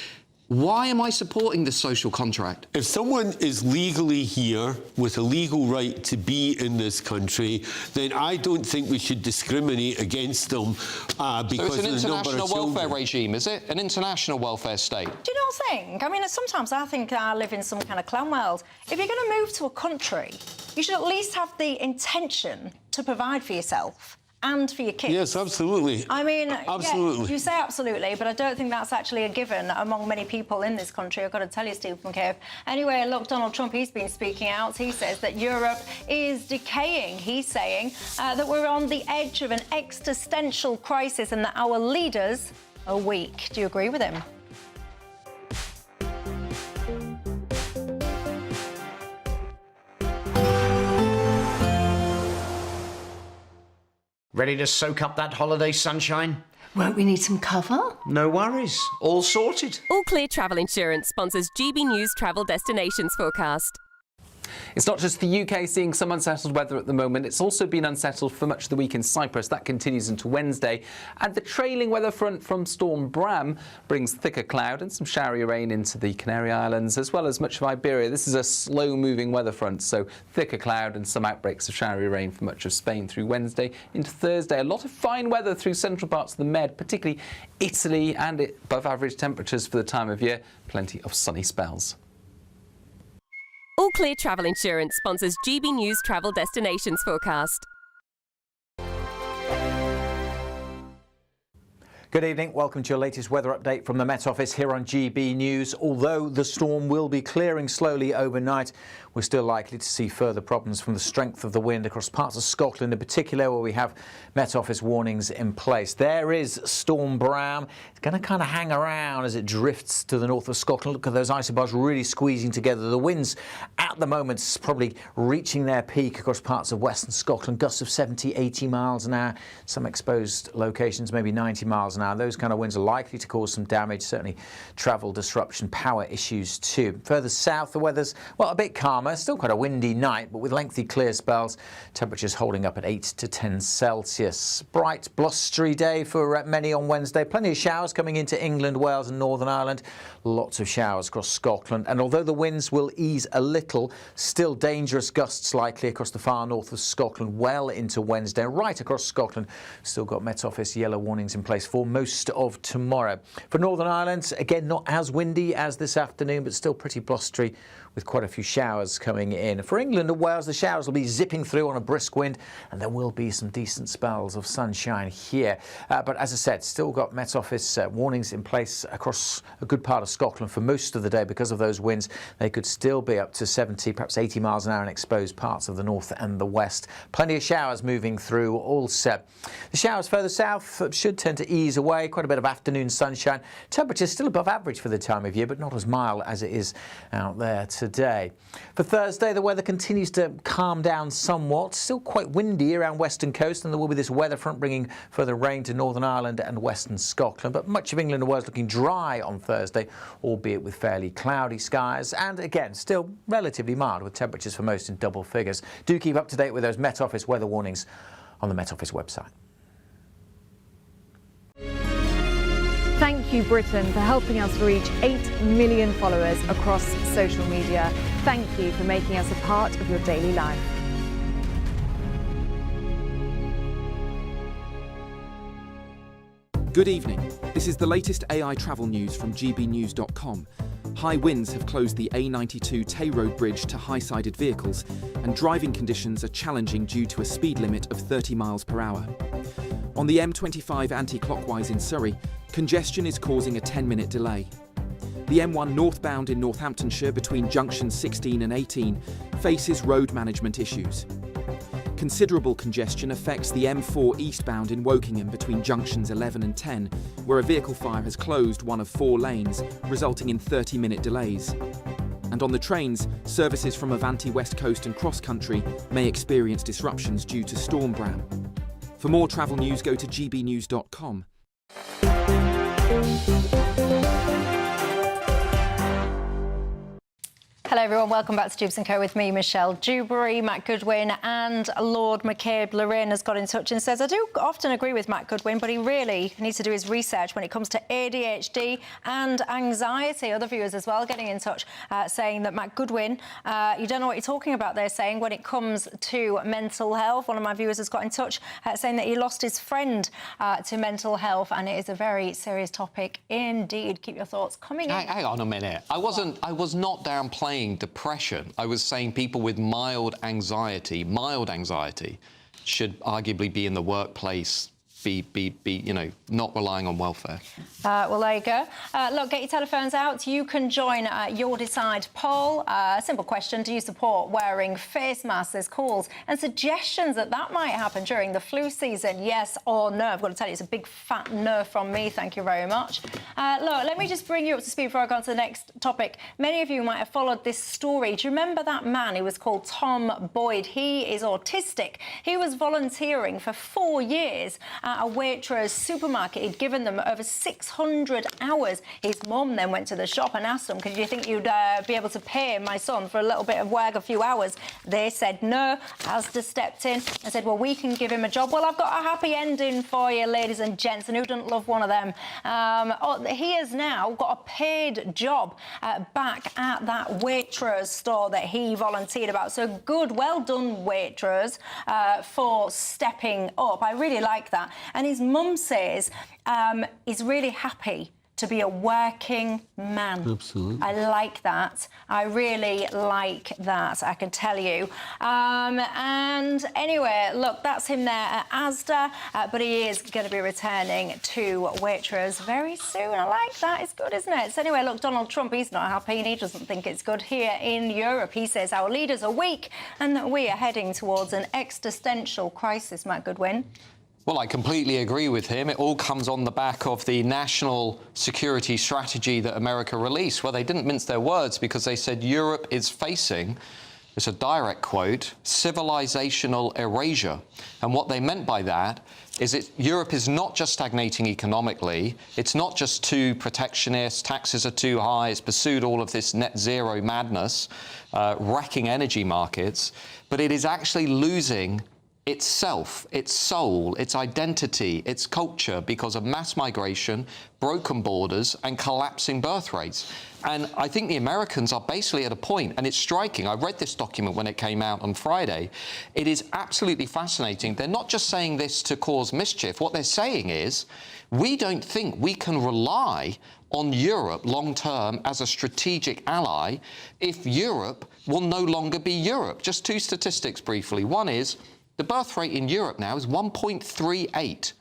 Why am I supporting this social contract? If someone is legally here with a legal right to be in this country, then I don't think we should discriminate against them because so it's an of the number of international children. welfare regime, is it? An international welfare state? Do you not think? I mean, sometimes I think I live in some kind of clown world. If you're going to move to a country, you should at least have the intention to provide for yourself and for your kids. Yes, absolutely. I mean, absolutely. Yeah, you say absolutely, but I don't think that's actually a given among many people in this country. I've got to tell you, Steve McCabe. Anyway, look, Donald Trump, he's been speaking out. He says that Europe is decaying. He's saying that we're on the edge of an existential crisis and that our leaders are weak. Do you agree with him? Ready to soak up that holiday sunshine? Won't we need some cover? No worries. All sorted. All Clear Travel Insurance sponsors GB News Travel Destinations Forecast. It's not just the UK seeing some unsettled weather at the moment, it's also been unsettled for much of the week in Cyprus. That continues into Wednesday. And the trailing weather front from Storm Bram brings thicker cloud and some showery rain into the Canary Islands, as well as much of Iberia. This is a slow-moving weather front, so thicker cloud and some outbreaks of showery rain for much of Spain through Wednesday into Thursday. A lot of fine weather through central parts of the Med, particularly Italy, and above average temperatures for the time of year. Plenty of sunny spells. All Clear Travel Insurance sponsors GB News Travel Destinations Forecast. Good evening. Welcome to your latest weather update from the Met Office here on GB News. Although the storm will be clearing slowly overnight, we're still likely to see further problems from the strength of the wind across parts of Scotland in particular, where we have Met Office warnings in place. There is Storm Bram. It's going to kind of hang around as it drifts to the north of Scotland. Look at those isobars really squeezing together. The winds at the moment probably reaching their peak across parts of western Scotland. Gusts of 70, 80 miles an hour. Some exposed locations maybe 90 miles an hour. Those kind of winds are likely to cause some damage, certainly travel disruption, power issues too. Further south, the weather's, well, a bit calmer. Still quite a windy night, but with lengthy clear spells. Temperatures holding up at 8 to 10 Celsius. Bright, blustery day for many on Wednesday. Plenty of showers coming into England, Wales and Northern Ireland. Lots of showers across Scotland. And although the winds will ease a little, still dangerous gusts likely across the far north of Scotland well into Wednesday. Right across Scotland, still got Met Office yellow warnings in place for most of tomorrow. For Northern Ireland, again, not as windy as this afternoon, but still pretty blustery with quite a few showers coming in. For England and Wales, the showers will be zipping through on a brisk wind, and there will be some decent spells of sunshine here. But as I said, still got Met Office warnings in place across a good part of Scotland for most of the day because of those winds. They could still be up to 70, perhaps 80 miles an hour in exposed parts of the north and the west. Plenty of showers moving through also. The showers further south should tend to ease away. Quite a bit of afternoon sunshine. Temperatures still above average for the time of year, but not as mild as it is out there today. For Thursday, the weather continues to calm down somewhat. Still quite windy around western coast, and there will be this weather front bringing further rain to Northern Ireland and western Scotland. But much of England and Wales looking dry on Thursday, albeit with fairly cloudy skies. And again, still relatively mild with temperatures for most in double figures. Do keep up to date with those Met Office weather warnings on the Met Office website. Thank you, Britain, for helping us reach 8 million followers across social media. Thank you for making us a part of your daily life. Good evening. This is the latest AI travel news from GBnews.com. High winds have closed the A92 Tay Road Bridge to high-sided vehicles, and driving conditions are challenging due to a speed limit of 30 miles per hour. On the M25 anti-clockwise in Surrey, congestion is causing a 10-minute delay. The M1 northbound in Northamptonshire between junctions 16 and 18 faces road management issues. Considerable congestion affects the M4 eastbound in Wokingham between junctions 11 and 10, where a vehicle fire has closed one of 4 lanes, resulting in 30-minute delays. And on the trains, services from Avanti West Coast and Cross Country may experience disruptions due to Storm Bram. For more travel news, go to gbnews.com. Hello everyone, welcome back to Dewbs & Co with me, Michelle Dewberry. Matt Goodwin and Lord McCabe Lorin has got in touch and says, I do often agree with Matt Goodwin, but he really needs to do his research when it comes to ADHD and anxiety. Other viewers as well getting in touch saying that Matt Goodwin, you don't know what you're talking about there, saying when it comes to mental health. One of my viewers has got in touch saying that he lost his friend to mental health, and it is a very serious topic indeed. Keep your thoughts coming in. Hang on a minute. I was not downplaying depression. I was saying people with mild anxiety should arguably be in the workplace, be you know, not relying on welfare. Well, there you go. Look, get your telephones out. You can join your Decide poll. Simple question: do you support wearing face masks? There's calls and suggestions that might happen during the flu season. Yes or no? I've got to tell you, it's a big fat no from me. Thank you very much. Look, let me just bring you up to speed before I go on to the next topic. Many of you might have followed this story. Do you remember that man? He was called Tom Boyd. He is autistic. He was volunteering for 4 years about a Waitrose supermarket. He'd given them over 600 hours. His mum then went to the shop and asked them, "Could you think you'd be able to pay my son for a little bit of work, a few hours?" They said no. Asda stepped in and said, "Well, we can give him a job." Well, I've got a happy ending for you, ladies and gents, and who doesn't love one of them? He has now got a paid job back at that Waitrose store that he volunteered about. So good, well done, Waitrose, for stepping up. I really like that. And his mum says he's really happy to be a working man. Absolutely. I like that. I really like that, I can tell you. And anyway, look, that's him there at Asda, but he is going to be returning to Waitrose very soon. I like that. It's good, isn't it? So anyway, look, Donald Trump, he's not happy and he doesn't think it's good here in Europe. He says our leaders are weak and that we are heading towards an existential crisis, Matt Goodwin. Well, I completely agree with him. It all comes on the back of the national security strategy that America released. Well, they didn't mince their words because they said Europe is facing, it's a direct quote, civilizational erasure. And what they meant by that is that Europe is not just stagnating economically, it's not just too protectionist, taxes are too high, it's pursued all of this net zero madness, wrecking energy markets, but it is actually losing itself, its soul, its identity, its culture because of mass migration, broken borders and collapsing birth rates. And I think the Americans are basically at a point, and it's striking. I read this document when it came out on Friday. It is absolutely fascinating. They're not just saying this to cause mischief. What they're saying is, we don't think we can rely on Europe long-term as a strategic ally if Europe will no longer be Europe. Just two statistics briefly. One is, the birth rate in Europe now is 1.38.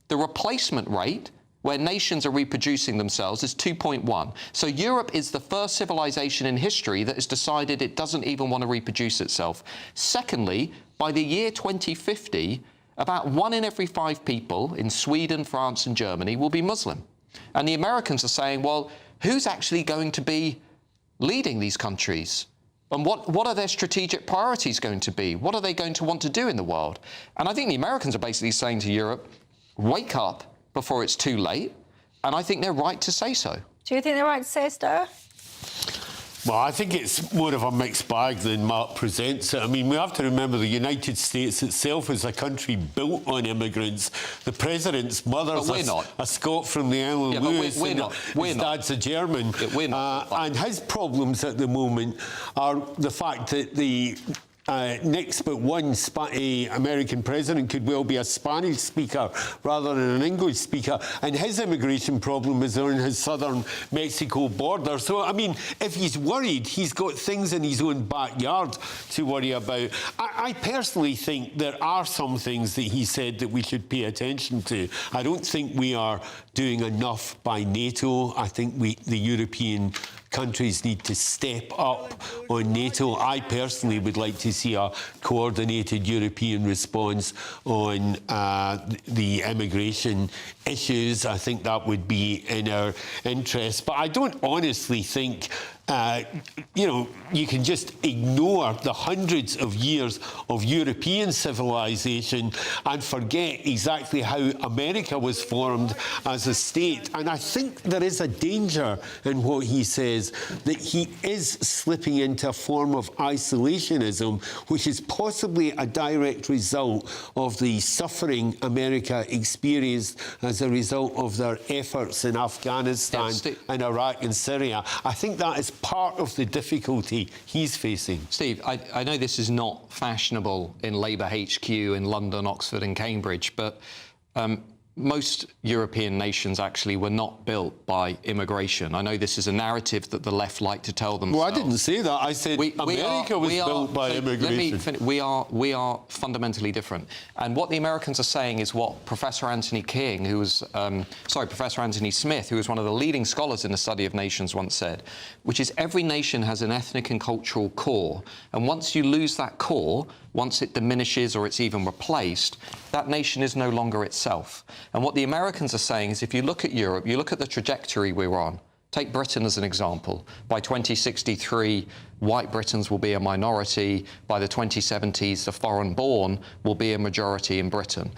The replacement rate, where nations are reproducing themselves, is 2.1. So Europe is the first civilization in history that has decided it doesn't even want to reproduce itself. Secondly, by the year 2050, about 1 in every 5 people in Sweden, France and Germany will be Muslim. And the Americans are saying, well, who's actually going to be leading these countries? And what are their strategic priorities going to be? What are they going to want to do in the world? And I think the Americans are basically saying to Europe, wake up before it's too late. And I think they're right to say so. Do you think they're right to say so? Well, I think it's more of a mixed bag than Mark presents it. I mean, we have to remember the United States itself is a country built on immigrants. The president's mother's a Scot from the Isle of Lewis, his dad's a German. And his problems at the moment are the fact that the next but one American president could well be a Spanish speaker rather than an English speaker, and his immigration problem is on his southern Mexico border. So, I mean, if he's worried, he's got things in his own backyard to worry about. I personally think there are some things that he said that we should pay attention to. I don't think we are doing enough by NATO. I think the European countries need to step up on NATO. I personally would like to see a coordinated European response on the immigration issues. I think that would be in our interest. But I don't honestly think you can just ignore the hundreds of years of European civilization and forget exactly how America was formed as a state. And I think there is a danger in what he says, that he is slipping into a form of isolationism, which is possibly a direct result of the suffering America experienced as a result of their efforts in Afghanistan and Iraq and Syria. I think that is part of the difficulty he's facing. Steve, I know this is not fashionable in Labour HQ in London, Oxford and Cambridge, but most European nations actually were not built by immigration. I know this is a narrative that the left like to tell themselves. Well, I didn't say that. I said America was built by immigration. We are fundamentally different. And what the Americans are saying is what Professor Anthony King, who was, Professor Anthony Smith, who was one of the leading scholars in the study of nations, once said, which is every nation has an ethnic and cultural core. And once you lose that core, once it diminishes or it's even replaced, that nation is no longer itself. And what the Americans are saying is if you look at Europe, you look at the trajectory we're on. Take Britain as an example. By 2063, white Britons will be a minority. By the 2070s, the foreign-born will be a majority in Britain.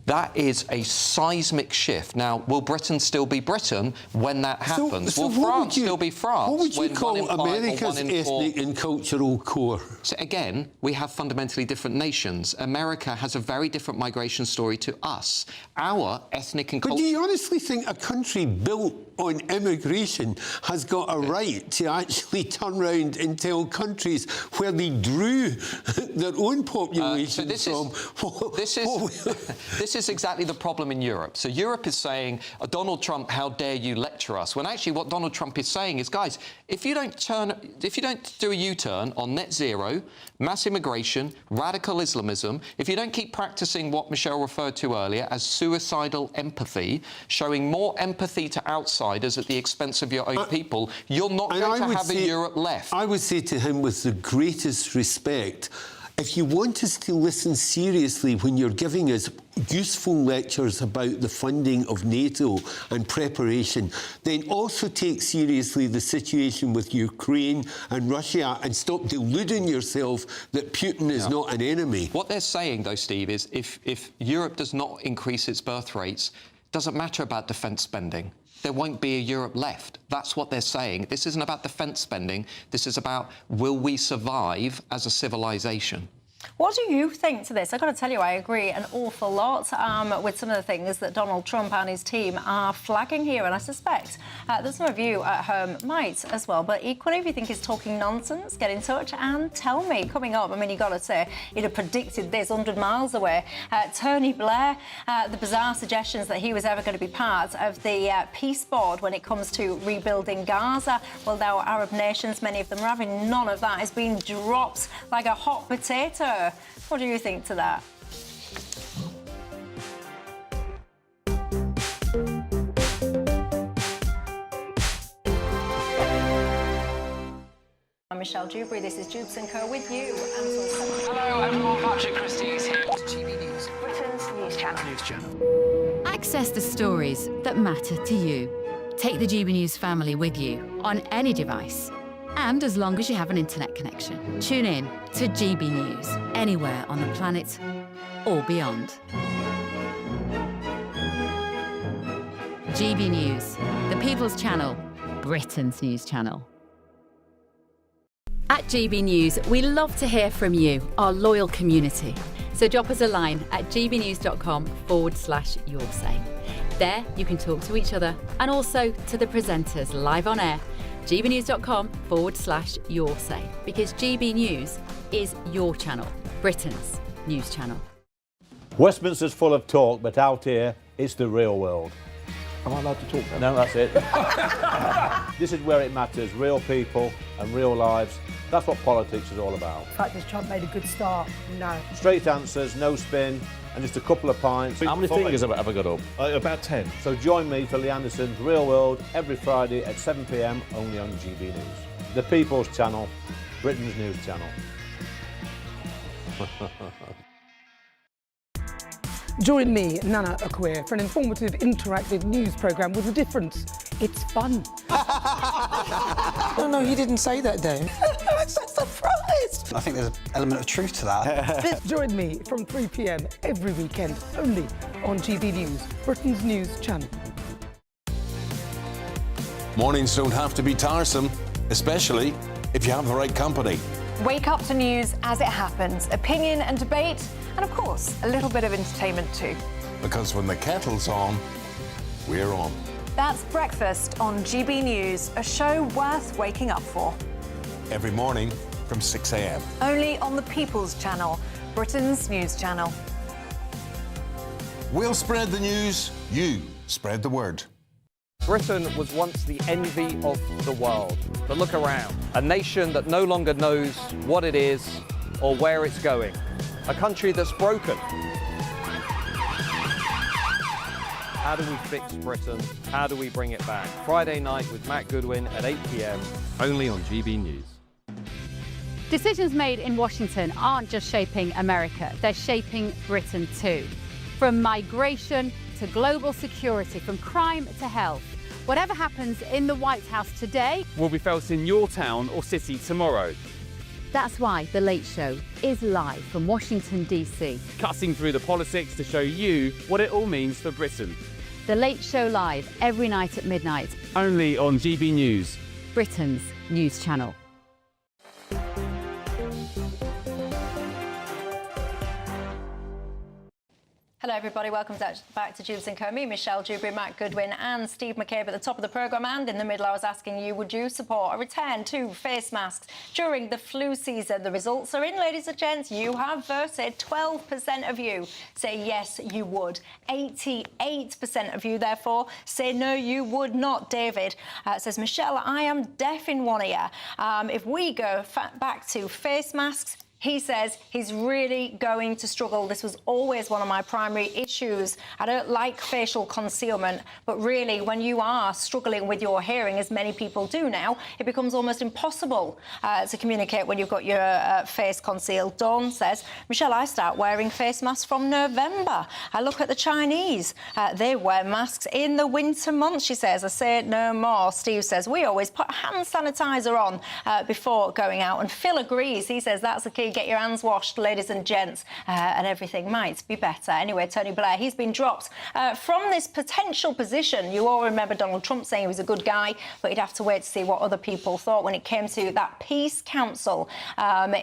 That is a seismic shift. Now, will Britain still be Britain when that happens? So will France still be France? What would you when call 1 in 5 or America's 1 in 4? ethnic and cultural core? So again, we have fundamentally different nations. America has a very different migration story to us. Our ethnic and But cultural... do you honestly think a country built on immigration has got a right to actually turn around and tell countries where they drew their own population from? This is exactly the problem in Europe. So Europe is saying, Donald Trump, how dare you lecture us? When actually what Donald Trump is saying is, guys, if you don't do a U-turn on net zero, mass immigration, radical Islamism, if you don't keep practicing what Michelle referred to earlier as suicidal empathy, showing more empathy to outsiders at the expense of your own people, you're not going to have a Europe left. I would say to him with the greatest respect, if you want us to listen seriously when you're giving us useful lectures about the funding of NATO and preparation, then also take seriously the situation with Ukraine and Russia and stop deluding yourself that Putin is not an enemy. What they're saying, though, Steve, is if Europe does not increase its birth rates, it doesn't matter about defence spending. There won't be a Europe left. That's what they're saying. This isn't about defence spending. This is about, will we survive as a civilization? What do you think to this? I've got to tell you, I agree an awful lot with some of the things that Donald Trump and his team are flagging here, and I suspect that some of you at home might as well. But equally, if you think he's talking nonsense, get in touch and tell me. Coming up, I mean, you've got to say, you'd have predicted this 100 miles away. Tony Blair, the bizarre suggestions that he was ever going to be part of the peace board when it comes to rebuilding Gaza. Well, now Arab nations, many of them are having none of that. It's being dropped like a hot potato. What do you think to that? I'm Michelle Dewberry. This is Dewbs & Co. with you. Hello everyone, Patrick Christie is here. It's GBNews, Britain's news channel. Access the stories that matter to you. Take the GB News family with you on any device. And as long as you have an internet connection, tune in to GB News, anywhere on the planet or beyond. GB News, the People's Channel, Britain's news channel. At GB News, we love to hear from you, our loyal community. So drop us a line at gbnews.com/yoursay. There you can talk to each other and also to the presenters live on air. gbnews.com/yoursay, because GB News is your channel, Britain's news channel. Westminster's full of talk, but out here, it's the real world. Am I allowed to talk now? No, that's it. This is where it matters, real people and real lives. That's what politics is all about. The fact that Trump made a good start, no. Straight answers, no spin, and just a couple of pints. How many fingers have I got up? About 10. So join me for Lee Anderson's Real World every Friday at 7 p.m. only on GB News. The People's Channel, Britain's news channel. Join me, Nana Akwe, for an informative, interactive news programme with a difference. It's fun. No, he didn't say that, Dave. I'm so surprised. I think there's an element of truth to that. Join me from 3 p.m. every weekend, only on GB News, Britain's news channel. Mornings don't have to be tiresome, especially if you have the right company. Wake up to news as it happens, opinion and debate, and of course, a little bit of entertainment too. Because when the kettle's on, we're on. That's Breakfast on GB News, a show worth waking up for. Every morning from 6 a.m. Only on the People's Channel, Britain's news channel. We'll spread the news, you spread the word. Britain was once the envy of the world. But look around. A nation that no longer knows what it is or where it's going. A country that's broken. How do we fix Britain? How do we bring it back? Friday night with Matt Goodwin at 8 p.m. only on GB News. Decisions made in Washington aren't just shaping America, they're shaping Britain too. From migration to global security, from crime to health. Whatever happens in the White House today will be felt in your town or city tomorrow. That's why The Late Show is live from Washington, D.C. Cutting through the politics to show you what it all means for Britain. The Late Show live every night at midnight. Only on GB News, Britain's news channel. Hello everybody, welcome back to Dewbs & Co. Me, Michelle Dewberry, Matt Goodwin and Steve McCabe at the top of the programme, and in the middle I was asking you, would you support a return to face masks during the flu season? The results are in, ladies and gents. You have voted. 12% of you say yes, you would. 88% of you, therefore, say no, you would not. David says, Michelle, I am deaf in one ear. If we go back to face masks, he says he's really going to struggle. This was always one of my primary issues. I don't like facial concealment, but really, when you are struggling with your hearing, as many people do now, it becomes almost impossible to communicate when you've got your face concealed. Dawn says, Michelle, I start wearing face masks from November. I look at the Chinese. They wear masks in the winter months, she says. I say no more. Steve says, we always put hand sanitizer on before going out. And Phil agrees. He says that's the key. Get your hands washed, ladies and gents, and everything might be better. Anyway, Tony Blair, he's been dropped from this potential position. You all remember Donald Trump saying he was a good guy, but he'd have to wait to see what other people thought when it came to that peace council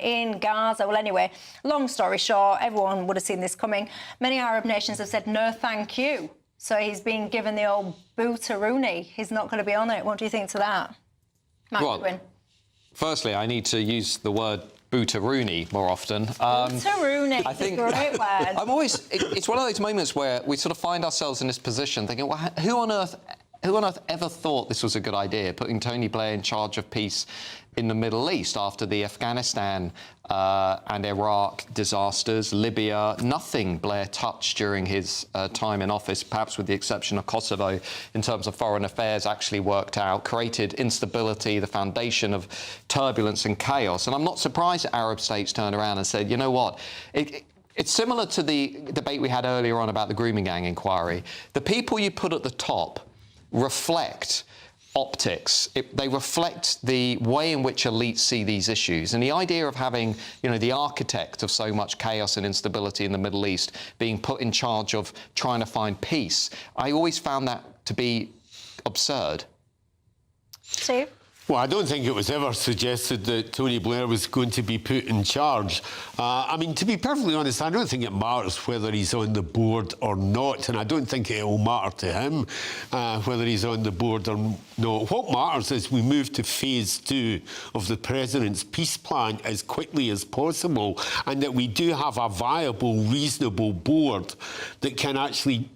in Gaza. Well, anyway, long story short, everyone would have seen this coming. Many Arab nations have said no thank you. So he's been given the old bootaroonie. He's not going to be on it. What do you think to that? Matt Goodwin. Firstly, I need to use the word bootaroonie more often. Bootaroonie, I think, a great word. I'm always, it's one of those moments where we sort of find ourselves in this position thinking, well, who on earth ever thought this was a good idea, putting Tony Blair in charge of peace in the Middle East after the Afghanistan and Iraq disasters, Libya? Nothing Blair touched during his time in office, perhaps with the exception of Kosovo, in terms of foreign affairs, actually worked out, created instability, the foundation of turbulence and chaos. And I'm not surprised that Arab states turned around and said, you know what, it's similar to the debate we had earlier on about the Grooming gang inquiry. The people you put at the top reflect optics. They reflect the way in which elites see these issues. And the idea of having, you know, the architect of so much chaos and instability in the Middle East being put in charge of trying to find peace, I always found that to be absurd. Steve? Well, I don't think it was ever suggested that Tony Blair was going to be put in charge. I mean, to be perfectly honest, I don't think it matters whether he's on the board or not, and I don't think it will matter to him whether he's on the board or not. What matters is we move to phase 2 of the President's peace plan as quickly as possible, and that we do have a viable, reasonable board that can actually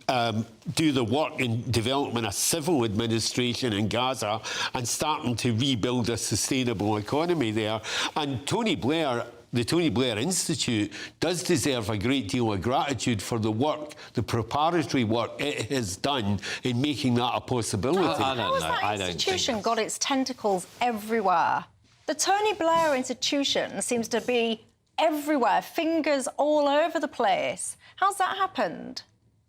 do the work in developing a civil administration in Gaza and starting to rebuild a sustainable economy there. And Tony Blair, the Tony Blair Institute, does deserve a great deal of gratitude for the work, the preparatory work it has done in making that a possibility. How has that institution got its tentacles everywhere? The Tony Blair Institution seems to be everywhere, fingers all over the place. How's that happened?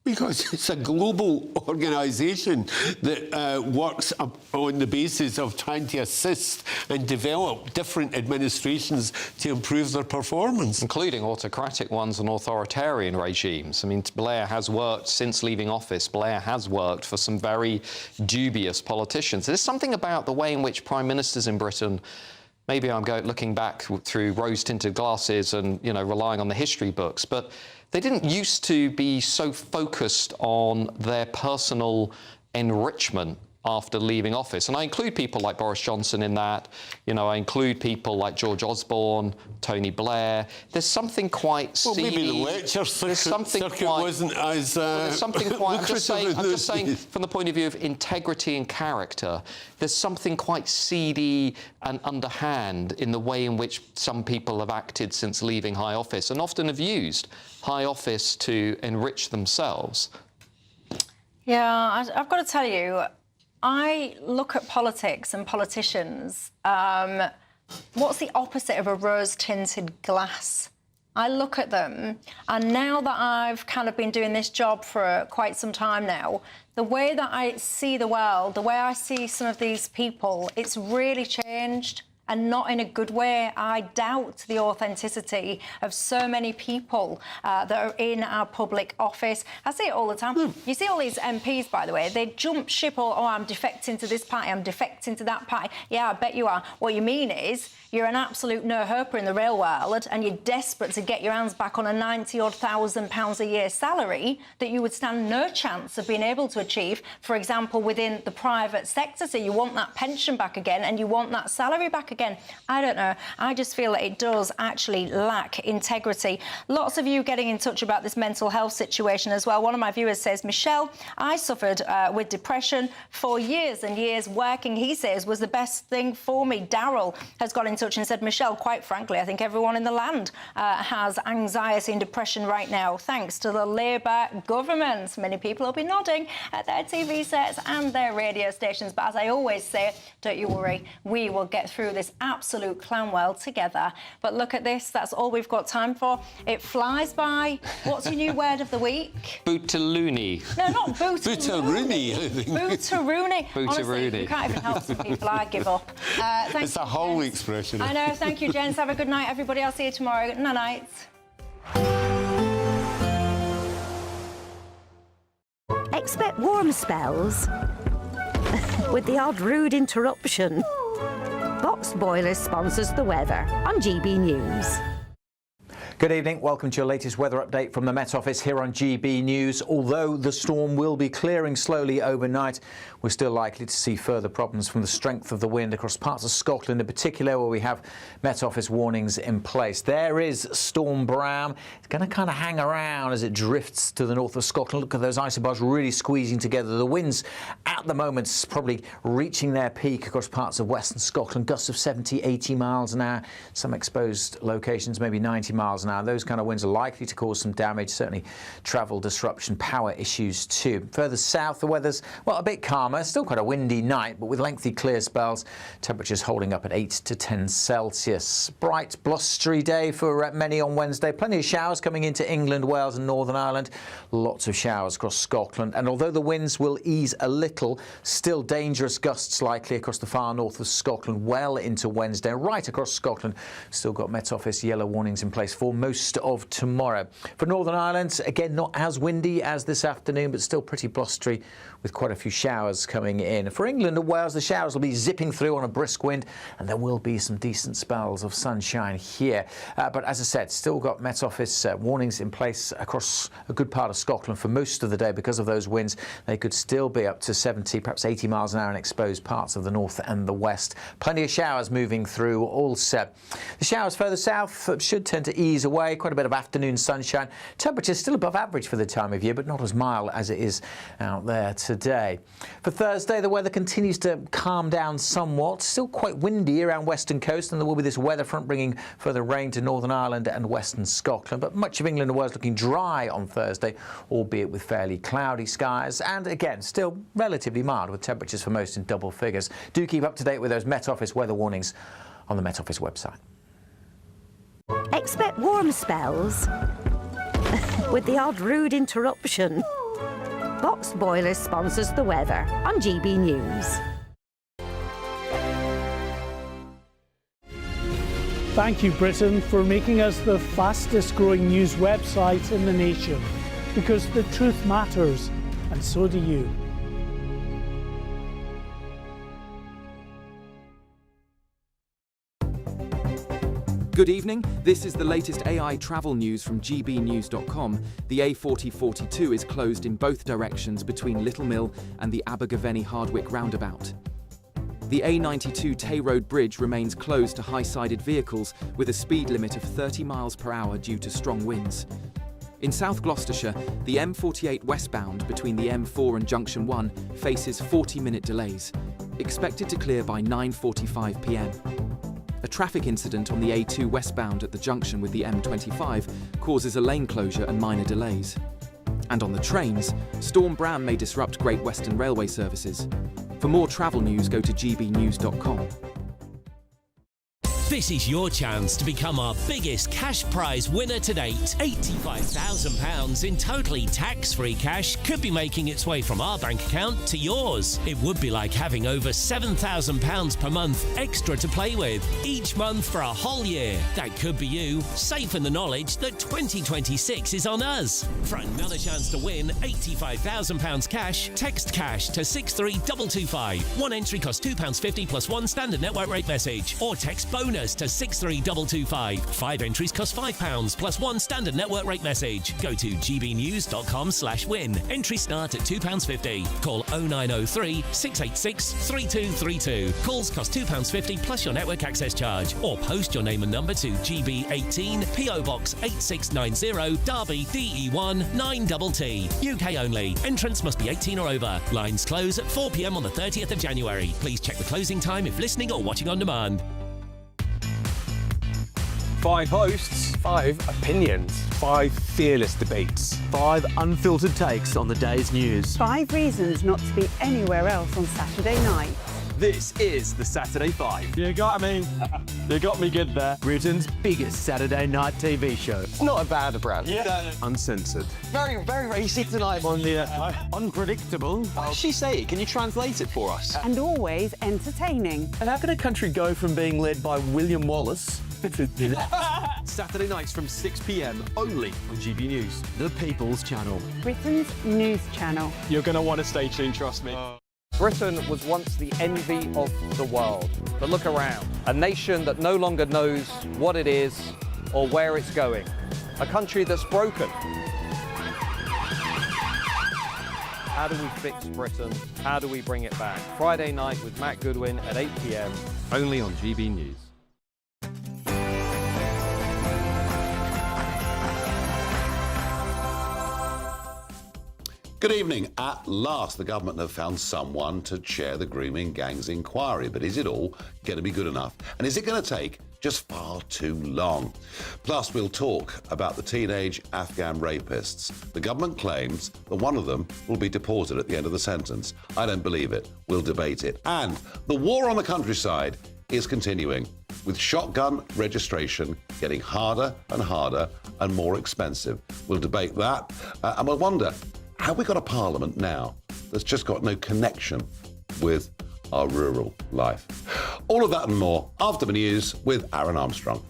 Because it's a global organisation that works on the basis of trying to assist and develop different administrations to improve their performance. Including autocratic ones and authoritarian regimes. I mean, Blair has worked, since leaving office, Blair has worked for some very dubious politicians. There's something about the way in which prime ministers in Britain, maybe I'm looking back through rose-tinted glasses and, you know, relying on the history books, but they didn't used to be so focused on their personal enrichment after leaving office. And I include people like Boris Johnson in that. You know, I include people like George Osborne, Tony Blair. There's something quite seedy. Well, maybe the lecture circuit wasn't as there's something quite... I'm just saying, from the point of view of integrity and character, there's something quite seedy and underhand in the way in which some people have acted since leaving high office, and often have used high office to enrich themselves. Yeah, I've got to tell you, I look at politics and politicians. What's the opposite of a rose-tinted glass? I look at them, and now that I've kind of been doing this job for quite some time now, the way that I see the world, the way I see some of these people, it's really changed. And not in a good way. I doubt the authenticity of so many people that are in our public office. I see it all the time. You see all these MPs, by the way, they jump ship or, oh, I'm defecting to this party, I'm defecting to that party. Yeah, I bet you are. What you mean is you're an absolute no-hoper in the real world and you're desperate to get your hands back on a £90,000 a year salary that you would stand no chance of being able to achieve, for example, within the private sector. So you want that pension back again and you want that salary back again. I don't know. I just feel that it does actually lack integrity. Lots of you getting in touch about this mental health situation as well. One of my viewers says, Michelle, I suffered with depression for years and years. Working, he says, was the best thing for me. Daryl has got in touch and said, Michelle, quite frankly, I think everyone in the land has anxiety and depression right now, thanks to the Labour government. Many people will be nodding at their TV sets and their radio stations. But as I always say, don't you worry, we will get through this absolute clown world together. But look at this, that's all we've got time for. It flies by. What's your new word of the week? Bootaloonie. No, not Bootaloonie. Bootaroonie, I think. Bootaroonie. Honestly, Bootaroonie. you can't even help some people. I give up. It's a whole expression. I know. Thank you, gents. Have a good night, everybody. I'll see you tomorrow. Good night. Expect warm spells with the odd rude interruption. Boxed Boilers sponsors the weather on GB News. Good evening. Welcome to your latest weather update from the Met Office here on GB News. Although the storm will be clearing slowly overnight, we're still likely to see further problems from the strength of the wind across parts of Scotland in particular, where we have Met Office warnings in place. There is Storm Bram. It's going to kind of hang around as it drifts to the north of Scotland. Look at those isobars really squeezing together. The winds at the moment probably reaching their peak across parts of western Scotland. Gusts of 70, 80 miles an hour. Some exposed locations maybe 90 miles an hour. Those kind of winds are likely to cause some damage, certainly travel disruption, power issues too. Further south, the weather's, well, a bit calmer. Still quite a windy night, but with lengthy clear spells. Temperatures holding up at 8 to 10 Celsius. Bright, blustery day for many on Wednesday. Plenty of showers coming into England, Wales and Northern Ireland. Lots of showers across Scotland. And although the winds will ease a little, still dangerous gusts likely across the far north of Scotland well into Wednesday. Right across Scotland, still got Met Office yellow warnings in place for most of tomorrow. For Northern Ireland, again, not as windy as this afternoon, but still pretty blustery with quite a few showers coming in. For England and Wales, the showers will be zipping through on a brisk wind, and there will be some decent spells of sunshine here. But as I said, still got Met Office warnings in place across a good part of Scotland for most of the day because of those winds. They could still be up to 70, perhaps 80 miles an hour in exposed parts of the north and the west. Plenty of showers moving through also. The showers further south should tend to ease away. Quite a bit of afternoon sunshine. Temperatures still above average for the time of year, but not as mild as it is out there today. For Thursday, the weather continues to calm down somewhat. Still quite windy around western coast, and there will be this weather front bringing further rain to Northern Ireland and western Scotland. But much of England and Wales looking dry on Thursday, albeit with fairly cloudy skies. And again, still relatively mild with temperatures for most in double figures. Do keep up to date with those Met Office weather warnings on the Met Office website. Expect warm spells with the odd rude interruption. Boxed Boilers sponsors the weather on GB News. Thank you, Britain, for making us the fastest growing news website in the nation. Because the truth matters, and so do you. Good evening, this is the latest AI travel news from GBNews.com. The A4042 is closed in both directions between Little Mill and the Abergavenny Hardwick roundabout. The A92 Tay Road Bridge remains closed to high-sided vehicles with a speed limit of 30 miles per hour due to strong winds. In South Gloucestershire, the M48 westbound between the M4 and Junction 1 faces 40-minute delays, expected to clear by 9:45 p.m. A traffic incident on the A2 westbound at the junction with the M25 causes a lane closure and minor delays. And on the trains, Storm Bram may disrupt Great Western Railway services. For more travel news, go to gbnews.com. This is your chance to become our biggest cash prize winner to date. £85,000 in totally tax-free cash could be making its way from our bank account to yours. It would be like having over £7,000 per month extra to play with each month for a whole year. That could be you, safe in the knowledge that 2026 is on us. For another chance to win £85,000 cash, text cash to 63225. One entry costs £2.50 plus one standard network rate message, or text bonus to 63225. 5 entries cost £5 plus one standard network rate message. Go to gbnews.com/win. Entries start at £2.50. Call 0903 686 3232. Calls cost £2.50 plus your network access charge, or post your name and number to GB18 PO Box 8690 Derby DE1 9TT. UK only. Entrance must be 18 or over. Lines close at 4 p.m. on the 30th of January. Please check the closing time if listening or watching on demand. 5 hosts, 5 opinions, 5 fearless debates, 5 unfiltered takes on the day's news. 5 reasons not to be anywhere else on Saturday night. This is the Saturday 5. You got me good there. Britain's biggest Saturday night TV show. It's not a bad brand. Yeah. Uncensored. Very, very racy tonight. On the unpredictable. What does she say? Can you translate it for us? And always entertaining. And how can a country go from being led by William Wallace to Saturday nights from 6 p.m. only on GB News, the People's Channel. Britain's news channel. You're going to want to stay tuned, trust me. Britain was once the envy of the world. But look around. A nation that no longer knows what it is or where it's going. A country that's broken. How do we fix Britain? How do we bring it back? Friday night with Matt Goodwin at 8 p.m. Only on GB News. Good evening. At last, the government have found someone to chair the grooming gang's inquiry. But is it all going to be good enough? And is it going to take just far too long? Plus, we'll talk about the teenage Afghan rapists. The government claims that one of them will be deported at the end of the sentence. I don't believe it. We'll debate it. And the war on the countryside is continuing, with shotgun registration getting harder and more expensive. We'll debate that, and we'll wonder, have we got a parliament now that's just got no connection with our rural life? All of that and more after the news with Aaron Armstrong.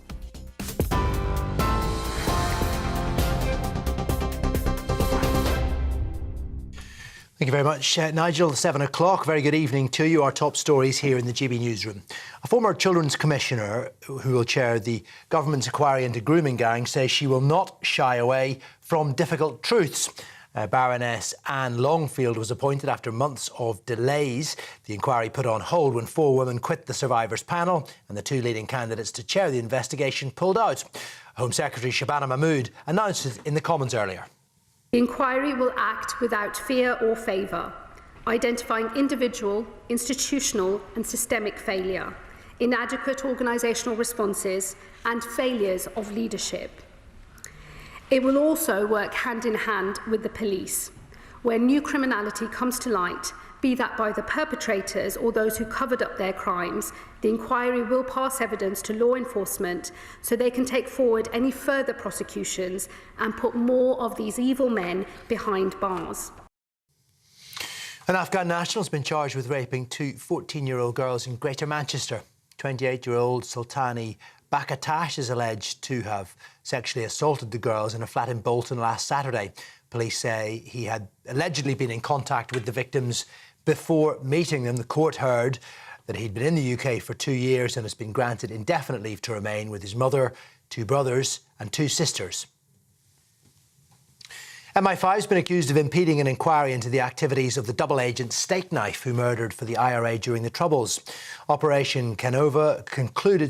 Thank you very much, Nigel. 7 o'clock. Very good evening to you. Our top stories here in the GB newsroom. A former Children's Commissioner who will chair the government's inquiry into grooming gangs says she will not shy away from difficult truths. Baroness Anne Longfield was appointed after months of delays. The inquiry put on hold when 4 women quit the survivors panel, and the 2 leading candidates to chair the investigation pulled out. Home Secretary Shabana Mahmood announced it in the Commons earlier. The inquiry will act without fear or favour, identifying individual, institutional and systemic failure, inadequate organisational responses and failures of leadership. It will also work hand in hand with the police. Where new criminality comes to light, be that by the perpetrators or those who covered up their crimes, the inquiry will pass evidence to law enforcement so they can take forward any further prosecutions and put more of these evil men behind bars. An Afghan national has been charged with raping 2 14-year-old girls in Greater Manchester. 28-year-old Sultani Bakatash is alleged to have sexually assaulted the girls in a flat in Bolton last Saturday. Police say he had allegedly been in contact with the victims before meeting them. The court heard that he'd been in the UK for 2 years and has been granted indefinite leave to remain with his mother, 2 brothers and 2 sisters. MI5 has been accused of impeding an inquiry into the activities of the double agent Steak Knife who murdered for the IRA during the Troubles. Operation Canova concluded